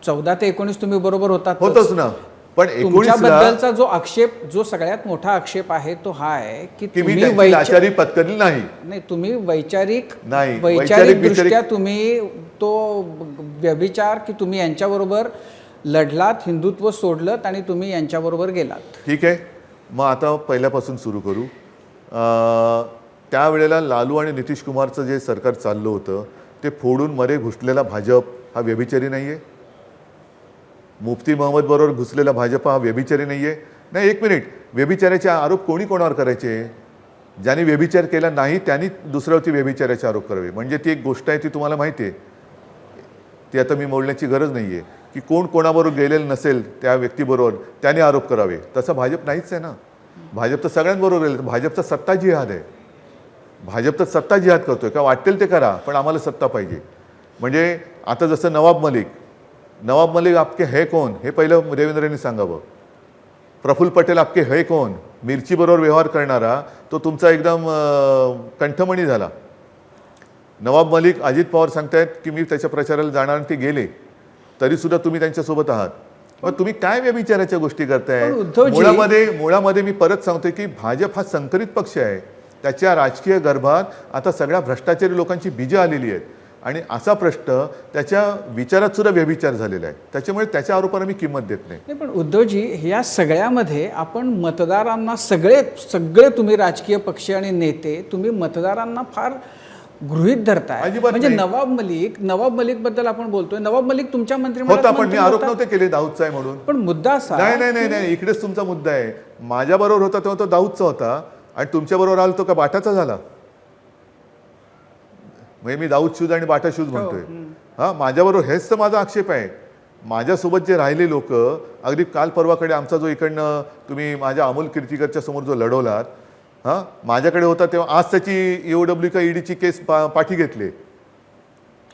A: 14 ते 19 तुम्ही बरोबर होतात.
B: होतच ना, पण 19ला
A: तुमच्याबद्दलचा जो आक्षेप, जो सगळ्यात मोठा आक्षेप आहे तो हा आहे की
B: की मी
A: तुम्ही
B: त्यांची लाचारी पत्करली नाही.
A: नाही, तुम्ही वैचारिक
B: नाही,
A: दृष्ट्या तुम्ही तो व्यभिचार की तुम्ही यांच्याबरोबर लढलात, हिंदुत्व सोडलं आणि तुम्ही यांच्याबरोबर गेलात.
B: ठीक आहे, मग आता पहिल्यापासून सुरू करू. त्यावेळेला लालू आणि नितीश कुमारचं जे सरकार चाललं होतं ते फोडून मध्ये घुसलेला भाजप हा व्यभिचारी नाही आहे? मुफ्ती महम्मद बरोबर घुसलेला भाजप हा व्यभिचारी नाही आहे? नाही, एक मिनिट, व्यभिचाराचे आरोप कोणावर करायचे? ज्यांनी व्यभिचार केला नाही त्यांनी दुसऱ्यावरती व्यभिचाराचे आरोप करावे. म्हणजे ती एक गोष्ट आहे, ती तुम्हाला माहिती आहे, ती आता मी बोलण्याची गरज नाही आहे की कोण कोणाबरोबर गेलेलं नसेल त्या व्यक्तीबरोबर त्याने आरोप करावे. तसं भाजप नाहीच आहे ना. भाजप तर सगळ्यांबरोबर गेलं. भाजपचा सत्ता जिहाद आहे. भाजप तर सत्ता जिहाद करतोय का? वाटेल ते करा, पण आम्हाला सत्ता पाहिजे. म्हणजे आता जसं नवाब मलिक आपके है कौन हे पहिलं देवेंद्रांनी सांगावं. प्रफुल्ल पटेल आपके है कौन, मिरचीबरोबर व्यवहार करणारा तो तुमचा एकदम कंठमणी झाला. नवाब मलिक, अजित पवार सांगतायत की मी त्याच्या प्रचाराला जाणार आणि ते गेले, तरीसुद्धा तुम्ही त्यांच्यासोबत आहात. मग तुम्ही काय व्यभिचाराच्या गोष्टी करताय? मुळामध्ये मी परत सांगतोय की भाजप हा संकरित पक्ष आहे. त्याच्या राजकीय गर्भात आता सगळ्या भ्रष्टाचारी लोकांची बीजं आलेली आहेत आणि असा प्रश्न त्याच्या विचारात सुद्धा व्यभिचार झालेला आहे. त्याच्यामुळे त्याच्या आरोपांना मी किंमत देत नाही.
A: पण उद्धवजी, या सगळ्यामध्ये आपण मतदारांना सगळे तुम्ही राजकीय पक्ष आणि नेते तुम्ही मतदारांना फार गृहीत धरताय. म्हणजे नवाब मलिक बद्दल आपण बोलतोय. नवाब मलिक तुमच्या
B: होता, पण मी आरोप नव्हते केले दाऊदचा आहे म्हणून.
A: पण मुद्दा असा
B: नाही, इकडेच तुमचा मुद्दा आहे. माझ्याबरोबर होता तेव्हा तो दाऊदचा होता आणि तुमच्याबरोबर आलो तो का बाटाचा झाला? म्हणजे मी दाऊद शूज आणि बाटा शूज म्हणतोय. हा, माझ्याबरोबर हेच तर माझा आक्षेप आहे. माझ्यासोबत जे राहिले लोक, अगदी काल परवाकडे आमचा जो इकडनं तुम्ही माझ्या अमोल कीर्तीकरच्या समोर जो लढवलात, हां, माझ्याकडे होता तेव्हा आज त्याची EOW का ईडीची केस पाठी घेतली.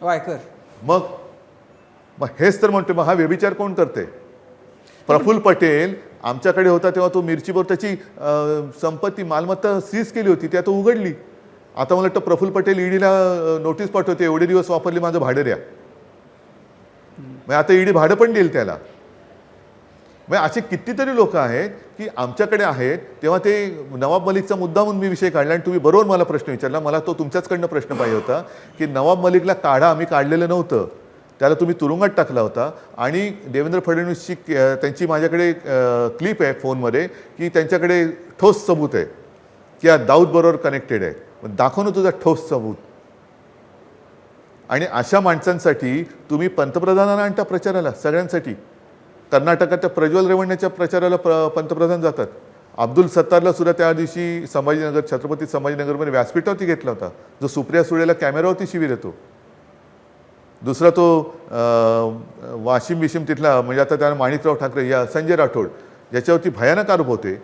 A: वायकर
B: मग हेच तर म्हणतोय, मग हा व्यभिचार कोण करते? प्रफुल्ल पटेल आमच्याकडे होता तेव्हा तो मिरचीबरोबर त्याची संपत्ती मालमत्ता सीज केली होती, ती आता उघडली. आता मला वाटतं प्रफुल्ल पटेल ईडीला नोटीस पाठवते, एवढे दिवस वापरले माझं भाडं द्या. मग आता ईडी भाडं पण देईल त्याला. मग असे कितीतरी लोक आहेत की आमच्याकडे आहेत. तेव्हा ते नवाब मलिकचा मुद्दा म्हणून मी विषय काढला आणि तुम्ही बरोबर मला प्रश्न विचारला. मला तो तुमच्याचकडनं प्रश्न पाहिजे होता की नवाब मलिकला काढा, आम्ही काढलेलं नव्हतं, त्याला तुम्ही तुरुंगात टाकला होता. आणि देवेंद्र फडणवीसची त्यांची माझ्याकडे क्लिप आहे फोनमध्ये की त्यांच्याकडे ठोस सबूत आहे की दाऊद बरोबर कनेक्टेड आहे. दाखव ना तुझा ठोस सबूत. आणि अशा माणसांसाठी तुम्ही पंतप्रधानांना आणता प्रचाराला सगळ्यांसाठी. कर्नाटकात प्रज्वल रेवण्णाच्या प्रचाराला पंतप्रधान जातात. अब्दुल सत्तारला सुद्धा त्या दिवशी संभाजीनगर छत्रपती संभाजीनगरमध्ये व्यासपीठावरती घेतला होता, जो सुप्रिया सुळेला कॅमेरावरती शिवीर येतो. दुसरा तो वाशिम बिशिम तिथला म्हणजे आता त्याला माणिकराव ठाकरे या संजय राठोड ज्याच्यावरती भयानक आरोप होते,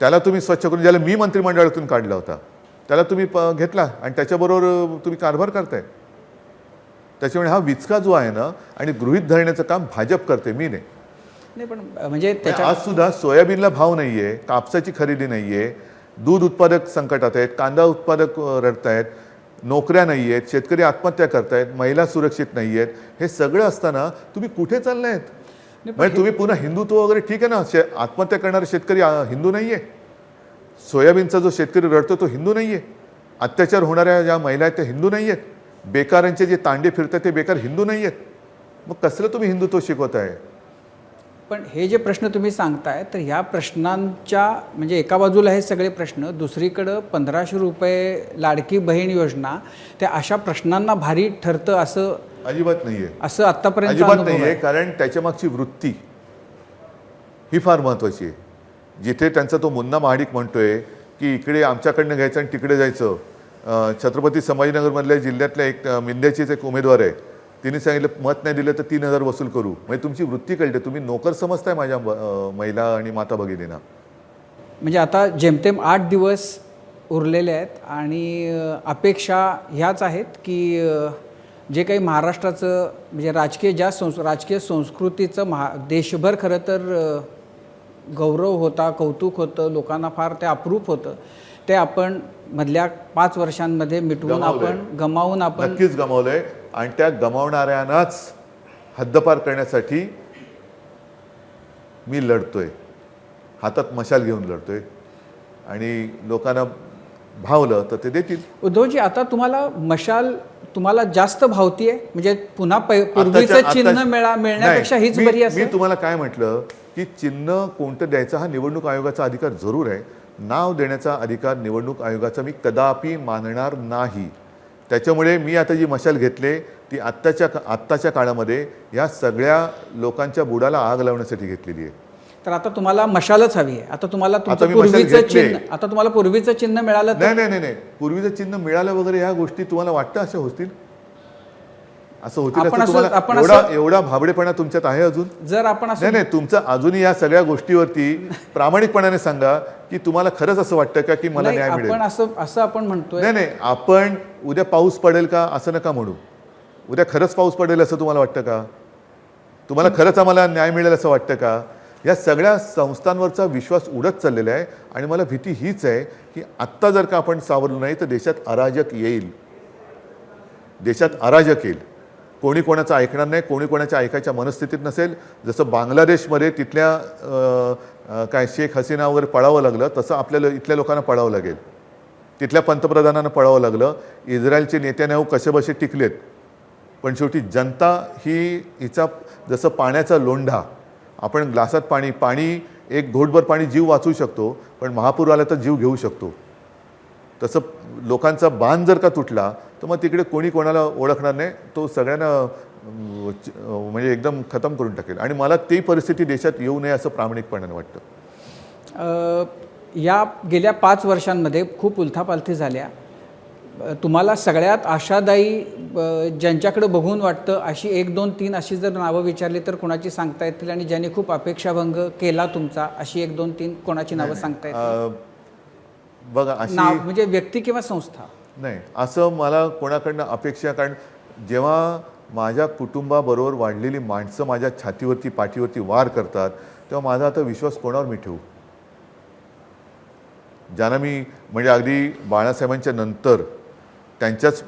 B: त्याला तुम्ही स्वच्छ करून, ज्याला मी मंत्रिमंडळातून काढला होता त्याला तुम्ही घेतला आणि त्याच्याबरोबर तुम्ही कारभार करताय. त्याच्यामुळे हा विचका जो आहे ना आणि गृहीत धरण्याचं काम भाजप करते, मी नाही.
A: नाही पण म्हणजे त्याच्या
B: आज सुद्धा सोयाबीनला भाव नाही आहे, कापसाची खरेदी नाही आहे, दूध उत्पादक संकटात आहेत, कांदा उत्पादक रडत आहेत, नोकऱ्या नाही आहेत, शेतकरी आत्महत्या करतायत, महिला सुरक्षित नाही आहेत. हे सगळं असताना तुम्ही कुठे चालले आहेत? म्हणजे तुम्ही पुन्हा हिंदुत्व वगैरे ठीक आहे ना, आत्महत्या करणारे शेतकरी हिंदू नाही आहे. सोयाबीनचा जो शेतकरी रडतो तो हिंदू नाही आहे. अत्याचार होणाऱ्या ज्या महिला आहेत त्या हिंदू नाही आहेत. बेकारांचे जे तांडे फिरतात ते बेकार हिंदू नाही आहेत. मग कसलं तुम्ही हिंदुत्व शिकवताय?
A: पण हे जे प्रश्न तुम्ही सांगताय तर ह्या प्रश्नांच्या म्हणजे एका बाजूला हे सगळे प्रश्न, दुसरीकडं 1500 रुपये लाडकी बहीण योजना त्या अशा प्रश्नांना भारी ठरतं असं
B: अजिबात नाहीये.
A: असं आतापर्यंत
B: अजिबात नाहीये, कारण त्याच्या मागची वृत्ती ही फार महत्वाची आहे. जिथे त्यांचा तो मुन्ना महाडिक म्हणतोय की इकडे आमच्याकडनं घ्यायचं आणि तिकडे जायचं. छत्रपती संभाजीनगरमधल्या जिल्ह्यातल्या एक मिंद्याचीच एक उमेदवार आहे, तिने सांगितलं मत नाही दिलं तर 3000 वसूल करू. म्हणजे तुमची वृत्ती कळते, तुम्ही नोकर समजताय माझ्या महिला आणि माता भगिनींना.
A: म्हणजे आता जेमतेम 8 दिवस उरलेले आहेत आणि अपेक्षा ह्याच आहेत की जे काही महाराष्ट्राचं म्हणजे राजकीय संस्कृतीचं देशभर खरं तर गौरव होता, कौतुक होतं, लोकांना फार ते अप्रूप होतं, ते आपण मधल्या 5 वर्षांमध्ये मिटवून गमावून आपण
B: नक्कीच गमावलंय. आणि त्या गमावणाऱ्यांनाच हद्दपार करण्यासाठी मी लढतोय, हातात मशाल घेऊन लढतोय आणि लोकांना भावलं तर ते देतील.
A: उद्धवजी, आता तुम्हाला मशाल तुम्हाला जास्त भावतीये म्हणजे पुन्हा पूर्वीचं चिन्ह मिळण्यापेक्षा हीच बरी असेल?
B: मी तुम्हाला काय म्हटलं की चिन्ह कोणतं द्यायचं हा निवडणूक आयोगाचा अधिकार जरूर आहे. नाव देण्याचा अधिकार निवडणूक आयोगाचा मी कदापि मानणार नाही. त्याच्यामुळे मी आता जी मशाल घेतले ती आत्ताच्या काळामध्ये या सगळ्या लोकांच्या बुडाला आग लावण्यासाठी घेतलेली आहे.
A: तर आता तुम्हाला मशालच हवी आहे. आता तुम्हाला
B: आता मी मशाल घेतली.
A: आता तुम्हाला पूर्वीचं चिन्ह मिळालं तर?
B: नाही, पूर्वीचं चिन्ह मिळालं वगैरे ह्या गोष्टी तुम्हाला वाटतं अशा होतील? असं होतील असं तुम्हाला एवढा भाबडेपणा तुमच्यात आहे अजून?
A: जर आपण
B: नाही, तुमचं अजूनही या सगळ्या गोष्टीवरती प्रामाणिकपणाने सांगा की तुम्हाला खरंच असं वाटतं का की मला न्याय मिळेल?
A: असं आपण म्हणतोय.
B: नाही, आपण उद्या पाऊस पडेल का असं नका म्हणू. उद्या खरंच पाऊस पडेल असं तुम्हाला वाटतं का? तुम्हाला खरंच आम्हाला न्याय मिळेल असं वाटतं का? या सगळ्या संस्थांवरचा विश्वास उडत चाललेला आहे आणि मला भीती हीच आहे की आत्ता जर का आपण सावरलो नाही तर देशात अराजक येईल. देशात अराजक येईल. कोणी कोणाचं ऐकणार नाही, कोणी कोणाच्या ऐकायच्या मनस्थितीत नसेल. जसं बांगलादेशमध्ये तिथल्या काय शेख हसीना वगैरे पळावं लागलं तसं आपल्याला इथल्या लोकांना पळावं लागेल. तिथल्या पंतप्रधानांना पळावं लागलं. इस्रायलचे नेत्याने कसेबसे टिकलेत, पण शेवटी जनता हिचा जसं पाण्याचा लोंढा, आपण ग्लासात पाणी एक घोटभर पाणी जीव वाचवू शकतो, पण महापूर आला तर जीव घेऊ शकतो. तसं लोकांचा बांध जर का तुटला तर मग तिकडे कोणी कोणाला ओळखणार नाही, तो सगळ्यांना म्हणजे एकदम खतम करून टाकेल. आणि मला ती परिस्थिती देशात येऊ नये असं प्रामाणिकपणाने वाटतं.
A: या गेल्या 5 वर्षांमध्ये खूप उलथापालथी झाल्या. तुम्हाला सगळ्यात आशादायी ज्यांच्याकडे बघून वाटतं अशी 1, 2, 3 अशी जर नावं विचारली तर कोणाची सांगता येतील? आणि ज्यांनी खूप अपेक्षाभंग केला तुमचा अशी 1, 2, 3 कोणाची नावं सांगता येतील?
B: बघा, अशी
A: नाव म्हणजे व्यक्ती किंवा संस्था
B: नाही असं मला कोणाकडनं अपेक्षा. कारण जेव्हा माझ्या कुटुंबाबरोबर वाढलेली माणसं माझ्या छातीवरती पाठीवरती वार करतात तेव्हा माझा आता विश्वास कोणावर मी ठेवू? ज्यांना मी म्हणजे अगदी बाळासाहेबांच्या नंतर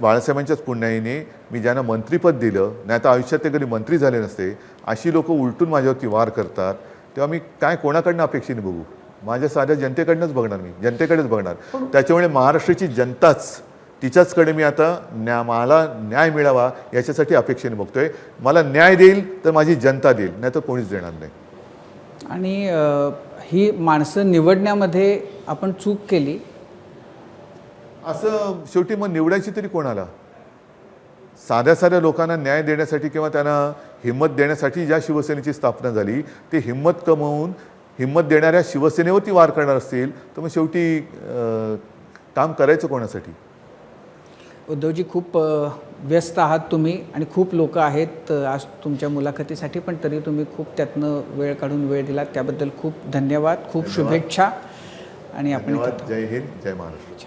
B: बाळासाहेबांच्याच पुण्याईने मी ज्यांना मंत्रिपद दिलं, नाही तर आयुष्यात ते कधी मंत्री झाले नसते, अशी लोक उलटून माझ्यावरती वार करतात, तेव्हा मी काय कोणाकडनं अपेक्षेने बघू? माझ्या साध्या जनतेकडनंच बघणार, मी जनतेकडेच बघणार. त्याच्यामुळे महाराष्ट्राची जनताच तिच्याचकडे मी आता मला न्याय मिळावा याच्यासाठी अपेक्षेने बघतोय. मला न्याय देईल तर माझी जनता देईल, नाही तर कोणीच देणार नाही.
A: आणि ही माणसं निवडण्यामध्ये आपण चूक केली
B: असं शेवटी मग निवडायची तरी कोणाला? साध्या साध्या लोकांना न्याय देण्यासाठी किंवा त्यांना हिंमत देण्यासाठी ज्या शिवसेनेची स्थापना झाली ते हिंमत कमवून हिंमत देणाऱ्या शिवसेनेवरती वार करणार असतील तर मग शेवटी काम करायचं कोणासाठी?
A: उद्धवजी खूप व्यस्त आहात तुम्ही आणि खूप लोक आहेत आज तुमच्या मुलाखतीसाठी, पण तरी तुम्ही खूप त्यातनं वेळ काढून वेळ दिला त्याबद्दल खूप धन्यवाद. खूप शुभेच्छा आणि आपण
B: धन्यवाद. जय हिंद, जय महाराष्ट्र.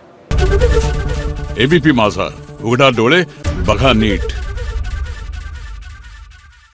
C: एबीपी माझा, उघडा डोळे बघा नीट.